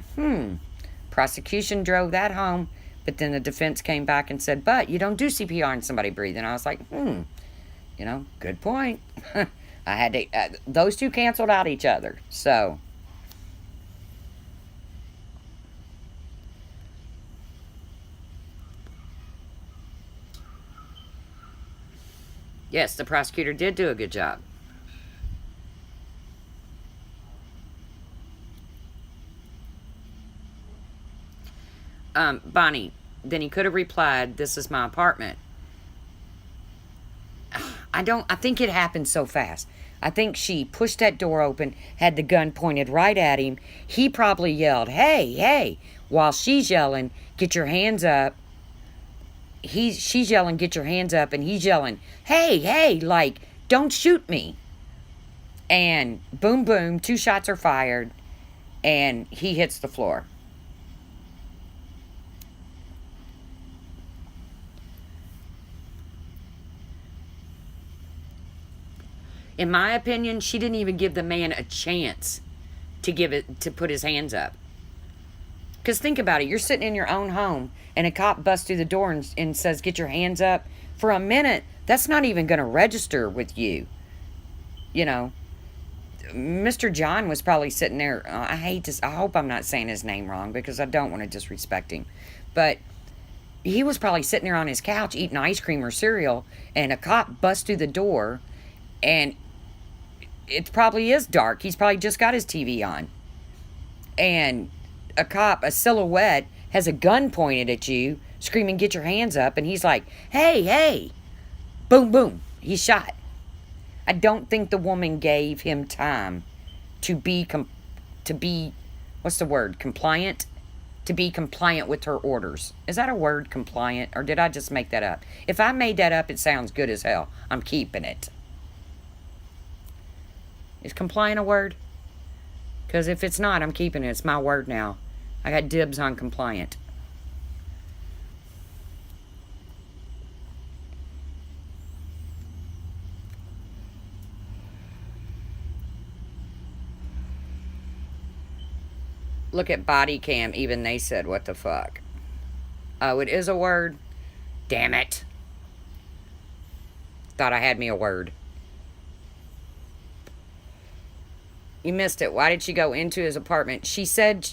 prosecution drove that home But then the defense came back and said, but you don't do CPR on somebody breathing. I was like, good point. I had to, those two canceled out each other. So, yes, the prosecutor did do a good job. Bonnie, then he could have replied, this is my apartment. I think it happened so fast. I think she pushed that door open, had the gun pointed right at him. He probably yelled, hey, hey, while she's yelling, get your hands up. She's yelling, get your hands up, and he's yelling, hey, hey, like, don't shoot me. And boom, boom, 2 shots are fired, and he hits the floor. In my opinion, she didn't even give the man a chance to put his hands up. Because think about it, you're sitting in your own home and a cop busts through the door and says, get your hands up. For a minute, that's not even going to register with you. You know, Mr. John was probably sitting there. I hope I'm not saying his name wrong because I don't want to disrespect him. But he was probably sitting there on his couch eating ice cream or cereal, and a cop busts through the door, and it probably is dark. He's probably just got his TV on. And a silhouette, has a gun pointed at you, screaming, get your hands up. And he's like, hey, hey. Boom, boom. He's shot. I don't think the woman gave him time to be, what's the word? Compliant? To be compliant with her orders. Is that a word, compliant? Or did I just make that up? If I made that up, it sounds good as hell. I'm keeping it. Is compliant a word? Because if it's not, I'm keeping it. It's my word now. I got dibs on compliant. Look at body cam. Even they said, what the fuck? Oh, it is a word? Damn it. Thought I had me a word. You missed it. Why did she go into his apartment? She said,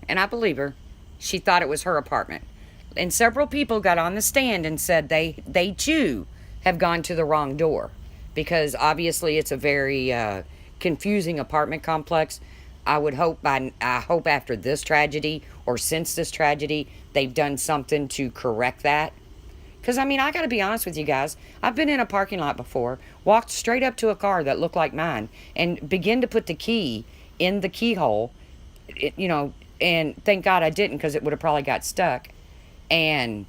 and I believe her, she thought it was her apartment. And several people got on the stand and said they too have gone to the wrong door. Because obviously it's a very confusing apartment complex. I hope after this tragedy, or since this tragedy, they've done something to correct that. Because, I mean, I got to be honest with you guys. I've been in a parking lot before, walked straight up to a car that looked like mine, and began to put the key in the keyhole, and thank God I didn't, because it would have probably got stuck, and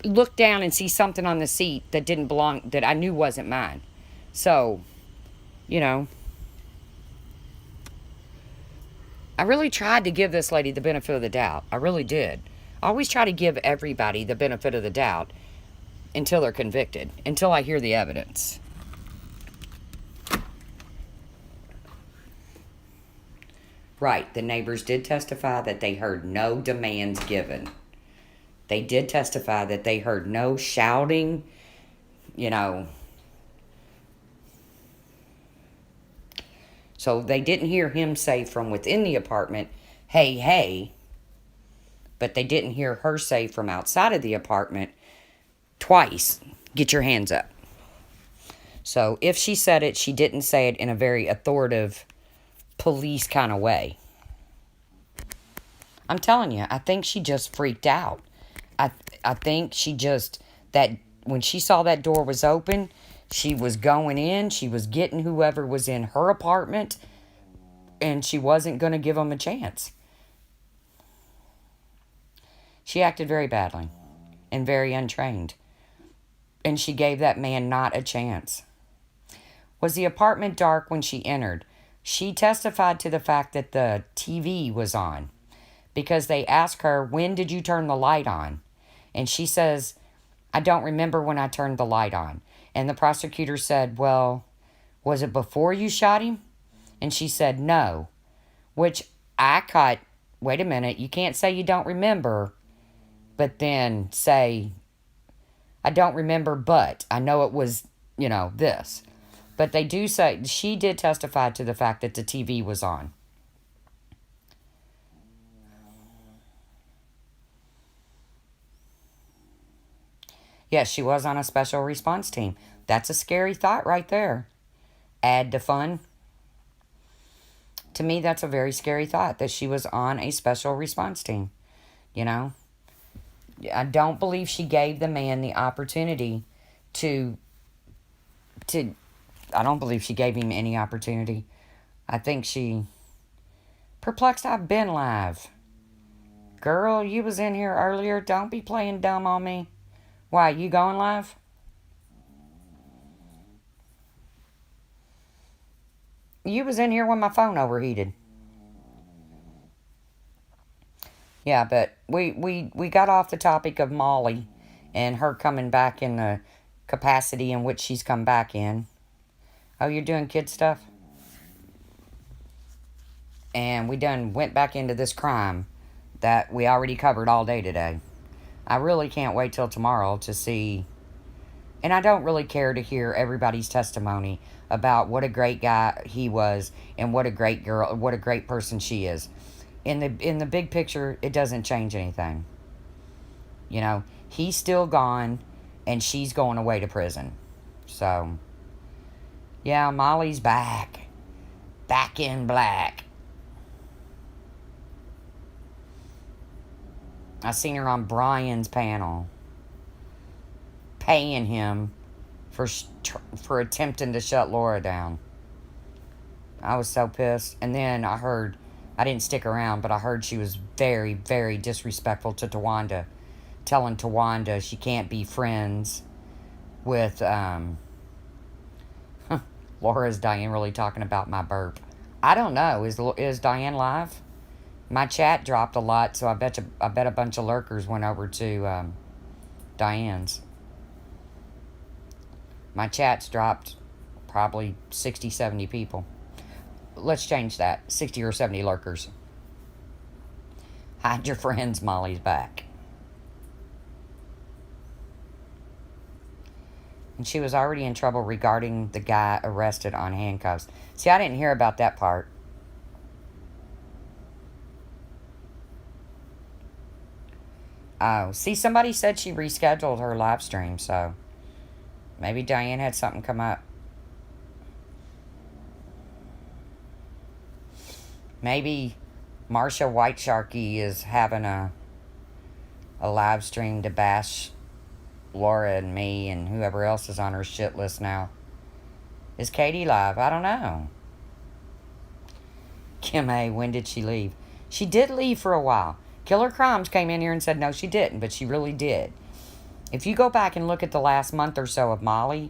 look down and see something on the seat that didn't belong, that I knew wasn't mine. So, I really tried to give this lady the benefit of the doubt. I really did. I always try to give everybody the benefit of the doubt until they're convicted, until I hear the evidence. Right, the neighbors did testify that they heard no demands given. They did testify that they heard no shouting, So they didn't hear him say from within the apartment, hey, hey. But they didn't hear her say from outside of the apartment twice, get your hands up. So if she said it, she didn't say it in a very authoritative police kind of way. I'm telling you, I think she just freaked out. I think she just, that when she saw that door was open, she was going in, she was getting whoever was in her apartment, and she wasn't going to give them a chance. She acted very badly and very untrained. And she gave that man not a chance. Was the apartment dark when she entered? She testified to the fact that the TV was on, because they asked her, when did you turn the light on? And she says, I don't remember when I turned the light on. And the prosecutor said, well, was it before you shot him? And she said, no, which I caught wait a minute, you can't say you don't remember, but then say, I don't remember, but I know it was, this. But they do say, she did testify to the fact that the TV was on. Yes, she was on a special response team. That's a scary thought right there. Add to fun. To me, that's a very scary thought that she was on a special response team. I don't believe she gave the man the opportunity to I don't believe she gave him any opportunity. I think she perplexed. I've been live. Girl, you was in here earlier. Don't be playing dumb on me. Why, you going live? You was in here when my phone overheated. Yeah, but we got off the topic of Molly and her coming back in the capacity in which she's come back in. Oh, you're doing kid stuff? And we done went back into this crime that we already covered all day today. I really can't wait till tomorrow to see. And I don't really care to hear everybody's testimony about what a great guy he was and what a great girl, what a great person she is. In the big picture, it doesn't change anything. He's still gone and she's going away to prison. So, yeah, Molly's back. Back in black. I seen her on Brian's panel, paying him for attempting to shut Laura down. I was so pissed. And then I didn't stick around, but I heard she was very, very disrespectful to Tawanda, telling Tawanda she can't be friends with, Laura. Is Diane really talking about my burp? I don't know. Is Diane live? My chat dropped a lot, so I bet a bunch of lurkers went over to Diane's. My chat's dropped probably 60, 70 people. Let's change that. 60 or 70 lurkers. Hide your friends, Molly's back. And she was already in trouble regarding the guy arrested on handcuffs. See, I didn't hear about that part. Oh, see, somebody said she rescheduled her live stream, so maybe Diane had something come up. Maybe Marsha White Sharky is having a live stream to bash Laura and me and whoever else is on her shit list now. Is Katie live? I don't know. Kim A., when did she leave? She did leave for a while. Killer Crimes came in here and said no, she didn't, but she really did. If you go back and look at the last month or so of Molly,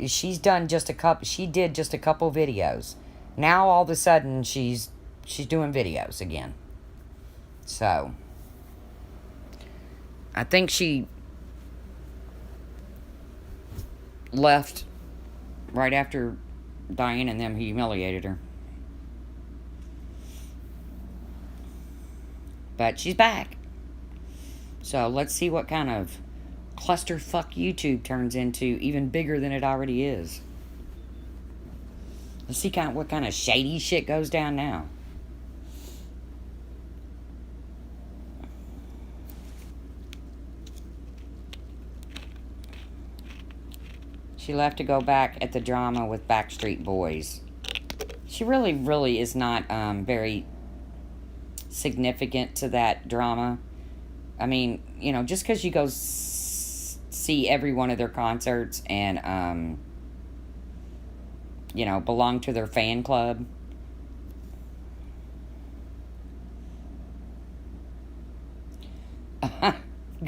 she did just a couple videos. Now all of a sudden she's doing videos again. So I think she left right after Diane and them humiliated her. But she's back. So let's see what kind of clusterfuck YouTube turns into, even bigger than it already is. Let's see what kind of shady shit goes down now. She left to go back at the drama with Backstreet Boys. She really, really is not very significant to that drama. I mean, just because you go see every one of their concerts and, belong to their fan club.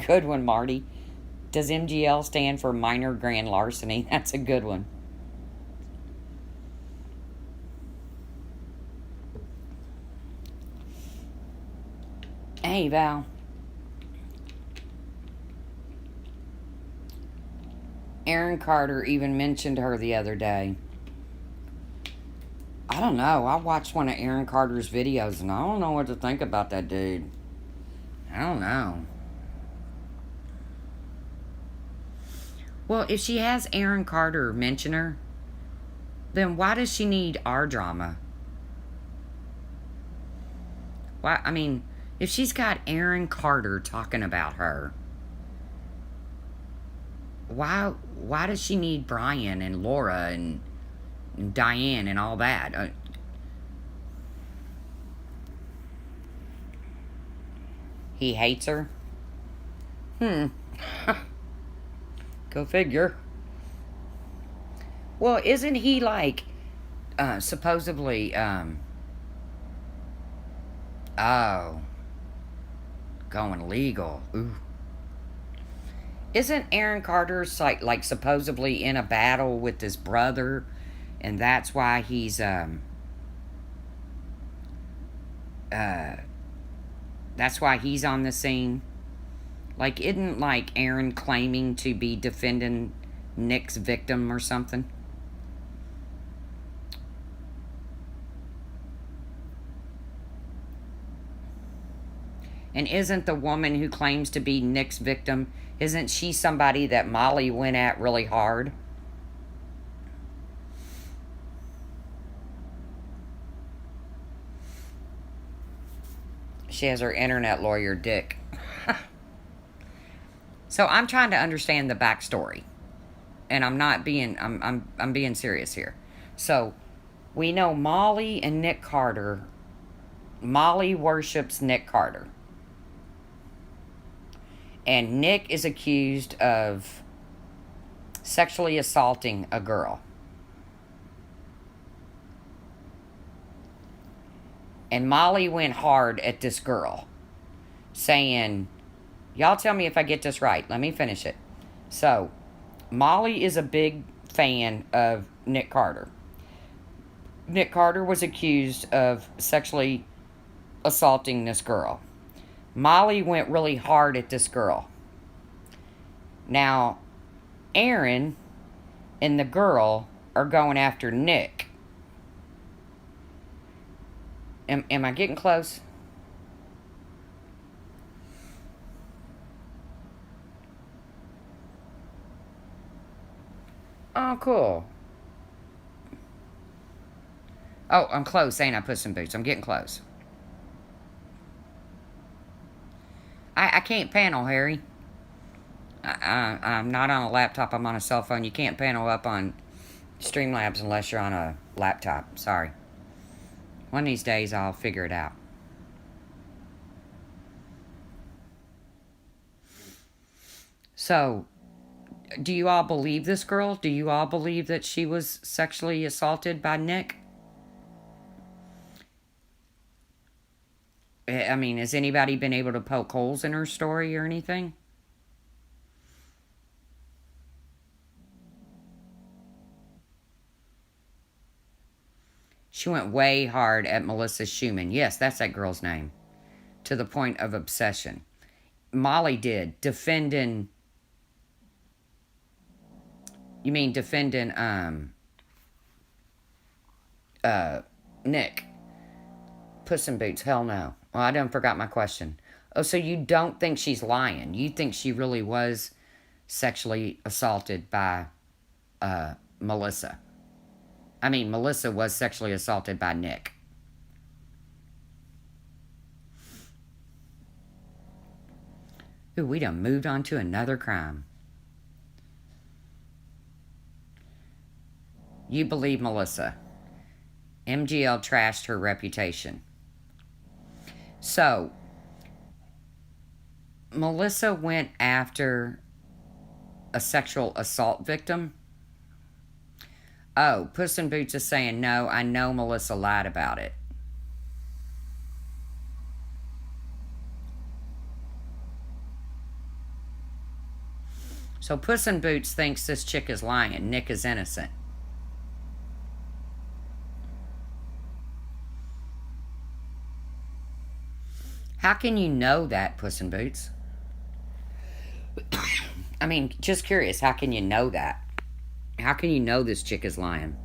Good one, Marty. Does MGL stand for minor grand larceny? That's a good one. Hey, Val. Aaron Carter even mentioned her the other day. I don't know. I watched one of Aaron Carter's videos and I don't know what to think about that dude. I don't know. Well, if she has Aaron Carter mention her, then why does she need our drama? Why? I mean, if she's got Aaron Carter talking about her, why does she need Brian and Laura and Diane and all that? He hates her? Go figure. Well, isn't he like supposedly oh, going legal. Ooh. Isn't Aaron Carter like supposedly in a battle with his brother, and that's why he's that's why he's on the scene? Like, isn't like Aaron claiming to be defending Nick's victim or something? And isn't the woman who claims to be Nick's victim, isn't she somebody that Molly went at really hard? She has her internet lawyer, Dick. So I'm trying to understand the backstory. And I'm being serious here. So we know Molly and Nick Carter. Molly worships Nick Carter. And Nick is accused of sexually assaulting a girl. And Molly went hard at this girl, saying, y'all tell me if I get this right. Let me finish it. So, Molly is a big fan of Nick Carter. Nick Carter was accused of sexually assaulting this girl. Molly went really hard at this girl. Now, Aaron and the girl are going after Nick. Am I getting close? Oh, cool. Oh, I'm close, ain't I, Puss in Boots? I'm getting close. I can't panel, Harry. I'm not on a laptop. I'm on a cell phone. You can't panel up on Streamlabs unless you're on a laptop. Sorry. One of these days, I'll figure it out. So, do you all believe this girl? Do you all believe that she was sexually assaulted by Nick? I mean, has anybody been able to poke holes in her story or anything? She went way hard at Melissa Schumann. Yes, that's that girl's name. To the point of obsession. Molly did. Defending... You mean defending, Nick. Puss in Boots, hell no. Well, I done forgot my question. Oh, so you don't think she's lying? You think she really was sexually assaulted by, Melissa? I mean, Melissa was sexually assaulted by Nick. Ooh, we done moved on to another crime. You believe Melissa. MGL trashed her reputation. So, Melissa went after a sexual assault victim. Oh, Puss in Boots is saying, no, I know Melissa lied about it. So Puss in Boots thinks this chick is lying. Nick is innocent. How can you know that, Puss in Boots? I mean, just curious, how can you know that? How can you know this chick is lying?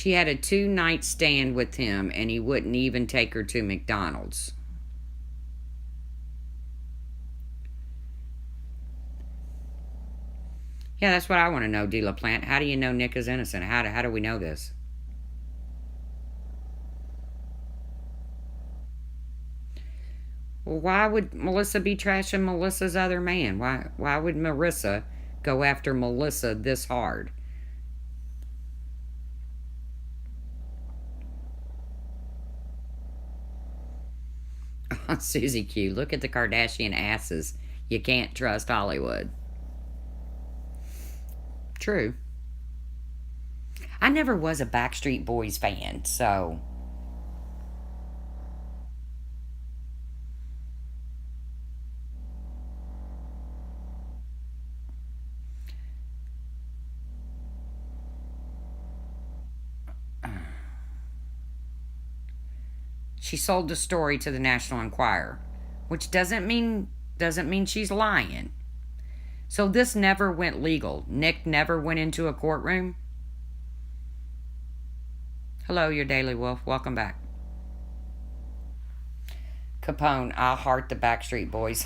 She had a 2-night stand with him, and he wouldn't even take her to McDonald's. Yeah, that's what I want to know, De La Plante. How do you know Nick is innocent? How do we know this? Well, why would Melissa be trashing Melissa's other man? Why would Marissa go after Melissa this hard? Susie Q, look at the Kardashian asses. You can't trust Hollywood. True. I never was a Backstreet Boys fan, so... She sold the story to the National Enquirer, which doesn't mean she's lying. So this never went legal. Nick never went into a courtroom. Hello, your Daily Wolf. Welcome back. Capone, I'll heart the Backstreet Boys.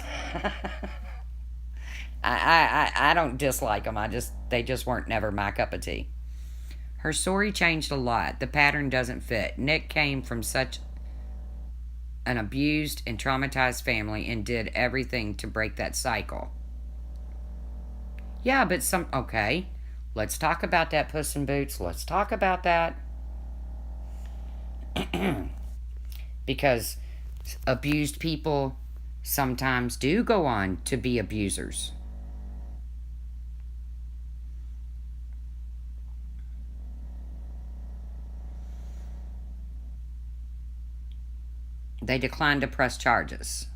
I don't dislike them. They just weren't never my cup of tea. Her story changed a lot. The pattern doesn't fit. Nick came from such an abused and traumatized family and did everything to break that cycle. Yeah, but okay, let's talk about that, Puss in Boots. Let's talk about that. Because abused people sometimes do go on to be abusers. They declined to press charges.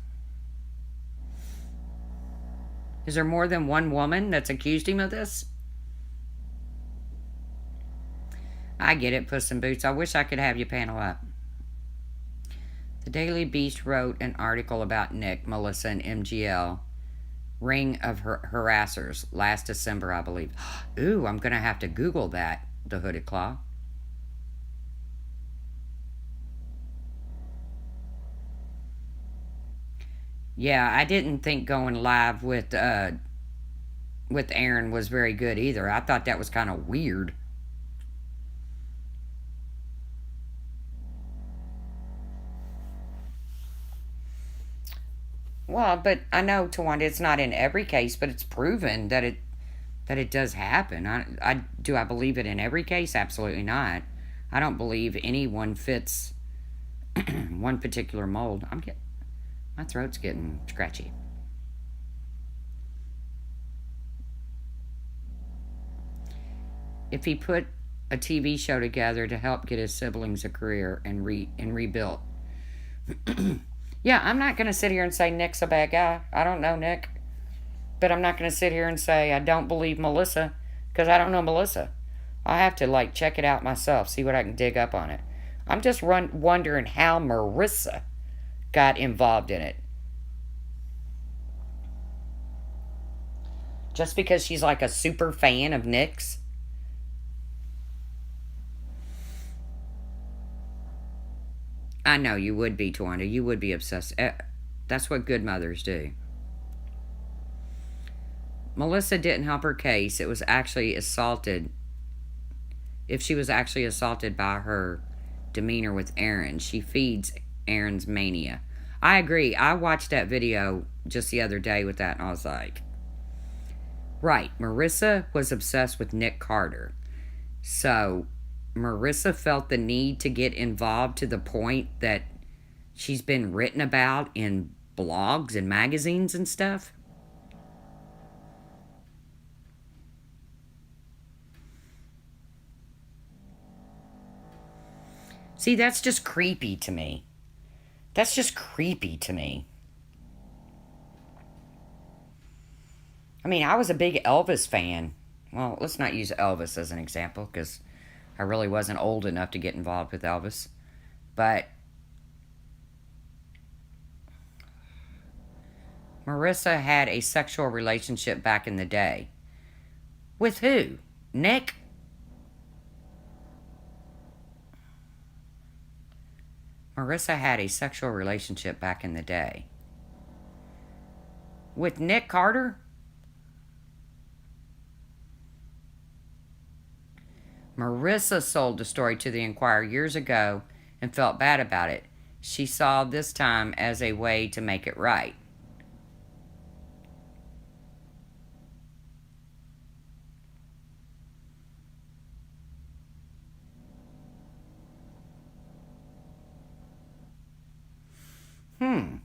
Is there more than one woman that's accused him of this? I get it, Puss in Boots. I wish I could have you panel up. The Daily Beast wrote an article about Nick, Melissa, and MGL, ring of harassers, last December, I believe. Ooh, I'm going to have to Google that, the Hooded Claw. Yeah, I didn't think going live with Aaron was very good either. I thought that was kind of weird. Well, but I know, Tawanda, it's not in every case, but it's proven that it does happen. I believe it in every case? Absolutely not. I don't believe anyone fits one particular mold. My throat's getting scratchy. If he put a TV show together to help get his siblings a career and rebuilt. Yeah, I'm not going to sit here and say Nick's a bad guy. I don't know Nick. But I'm not going to sit here and say I don't believe Melissa, because I don't know Melissa. I'll have to check it out myself, see what I can dig up on it. I'm just wondering how Marissa got involved in it. Just because she's a super fan of Nick's? I know you would be, Tawanda. You would be obsessed. That's what good mothers do. Melissa didn't help her case. It was actually assaulted. If she was actually assaulted by her demeanor with Aaron, she feeds Aaron's mania. I agree. I watched that video just the other day with that, and I was like, right, Marissa was obsessed with Nick Carter. So Marissa felt the need to get involved to the point that she's been written about in blogs and magazines and stuff. See, that's just creepy to me. That's just creepy to me. I mean, I was a big Elvis fan. Well, let's not use Elvis as an example, because I really wasn't old enough to get involved with Elvis. But Marissa had a sexual relationship back in the day. With who? Nick? Marissa had a sexual relationship back in the day. With Nick Carter? Marissa sold the story to the Inquirer years ago and felt bad about it. She saw this time as a way to make it right. Hmm.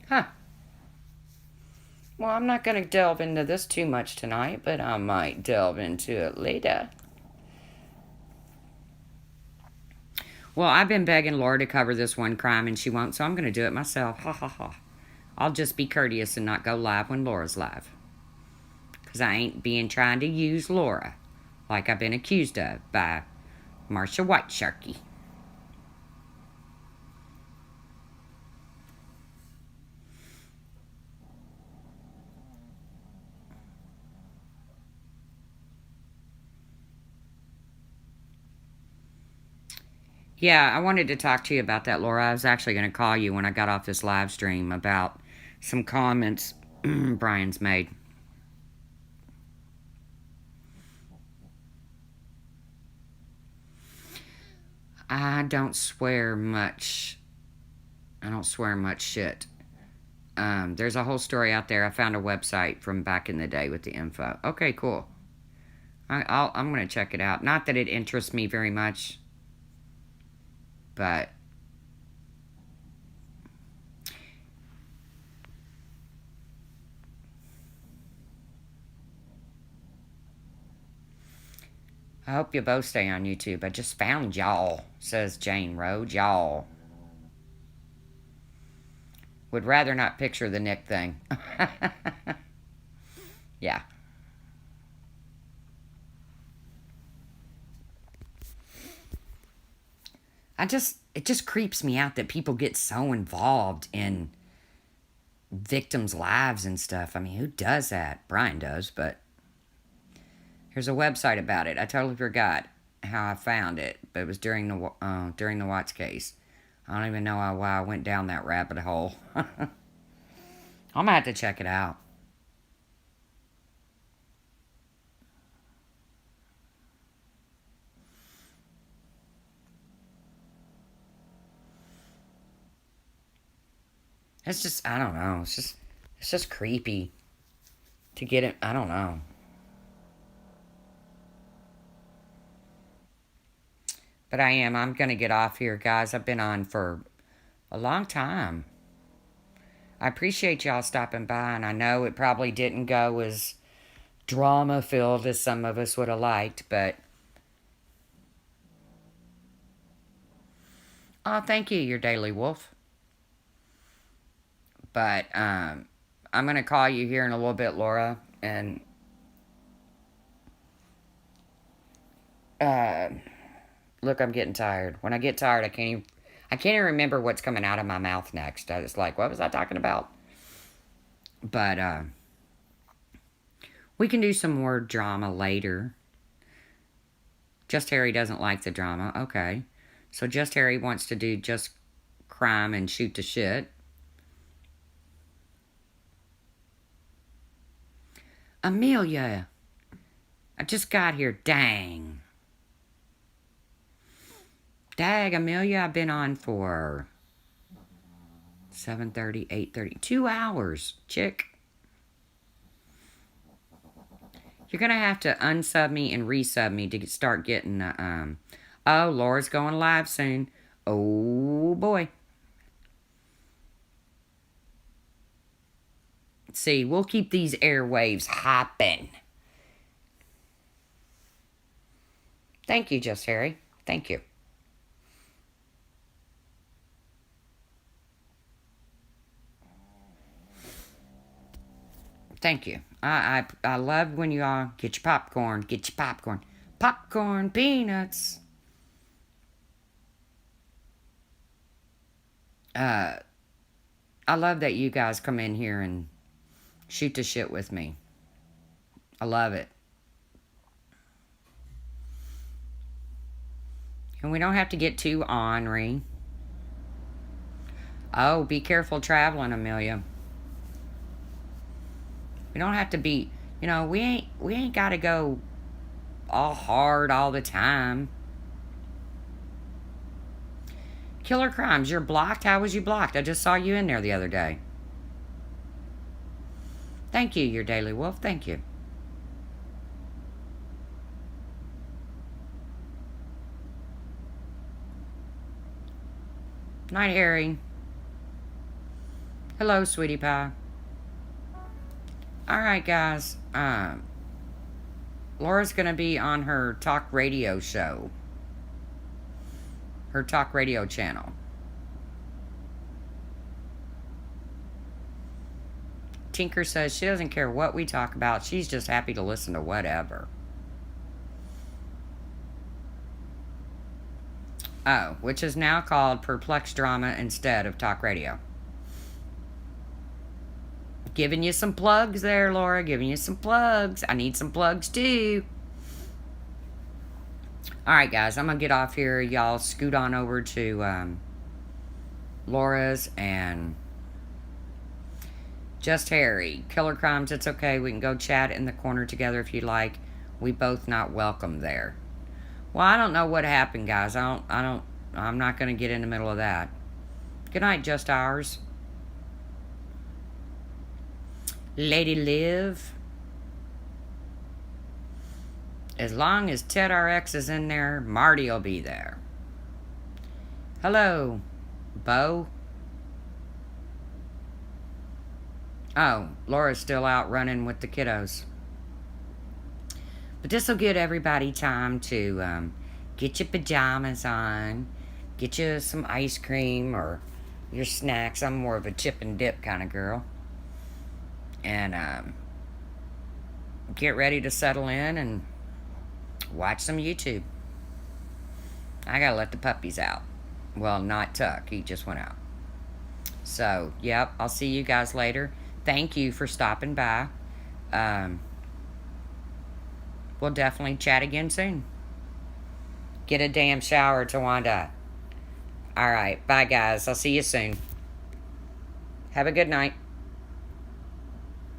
Huh. Well, I'm not going to delve into this too much tonight, but I might delve into it later. Well, I've been begging Laura to cover this one crime, and she won't, so I'm going to do it myself. Ha ha ha. I'll just be courteous and not go live when Laura's live. Because I ain't being trying to use Laura like I've been accused of by Marsha White Sharky. Yeah, I wanted to talk to you about that, Laura. I was actually going to call you when I got off this live stream about some comments Brian's made. I don't swear much. I don't swear much shit. There's a whole story out there. I found a website from back in the day with the info. Okay, cool. I'm going to check it out. Not that it interests me very much, but I hope you both stay on YouTube. I just found y'all, says Jane Rhodes. Y'all. Would rather not picture the Nick thing. Yeah. It just creeps me out that people get so involved in victims' lives and stuff. I mean, who does that? Brian does, but here's a website about it. I totally forgot how I found it, but it was during the Watts case. I don't even know why I went down that rabbit hole. I'm gonna have to check it out. It's just, I don't know. It's just creepy to get it. I don't know. But I'm going to get off here, guys. I've been on for a long time. I appreciate y'all stopping by, and I know it probably didn't go as drama filled as some of us would have liked, but oh, thank you, your daily wolf. But I'm going to call you here in a little bit, Laura, and look, I'm getting tired. When I get tired, I can't even remember what's coming out of my mouth next. I was like, what was I talking about? But we can do some more drama later. Just Harry doesn't like the drama. Okay. So Just Harry wants to do just crime and shoot the shit. Amelia. I just got here. Dang. Dag, Amelia, I've been on for 7:30, 8:30. 2 hours, chick. You're going to have to unsub me and resub me to start getting oh, Laura's going live soon. Oh, boy. See, we'll keep these airwaves hopping. Thank you, Just Harry. Thank you. Thank you. I love when you all get your popcorn. Get your popcorn. Popcorn peanuts. I love that you guys come in here and shoot the shit with me. I love it. And we don't have to get too ornery. Oh, be careful traveling, Amelia. We don't have to be, we ain't got to go all hard all the time. Killer Crimes, you're blocked? How was you blocked? I just saw you in there the other day. Thank you, your Daily Wolf. Thank you. Night, Harry. Hello, sweetie pie. Alright, guys. Laura's going to be on her talk radio show. Her talk radio channel. Tinker says she doesn't care what we talk about. She's just happy to listen to whatever. Oh, which is now called Perplex Drama instead of talk radio. Giving you some plugs there, Laura. Giving you some plugs. I need some plugs too. Alright, guys. I'm going to get off here. Y'all scoot on over to Laura's and Just Harry. Killer Crimes, it's okay. We can go chat in the corner together if you like. We both not welcome there. Well, I don't know what happened, guys. I'm not going to get in the middle of that. Good night, Just Ours. Lady Liv. As long as Ted RX is in there, Marty will be there. Hello, Bo. Oh, Laura's still out running with the kiddos. But this will give everybody time to get your pajamas on, get you some ice cream or your snacks. I'm more of a chip and dip kind of girl. And get ready to settle in and watch some YouTube. I gotta let the puppies out. Well, not Tuck. He just went out. So, yep, I'll see you guys later. Thank you for stopping by. We'll definitely chat again soon. Get a damn shower, Tawanda. Alright, bye guys. I'll see you soon. Have a good night.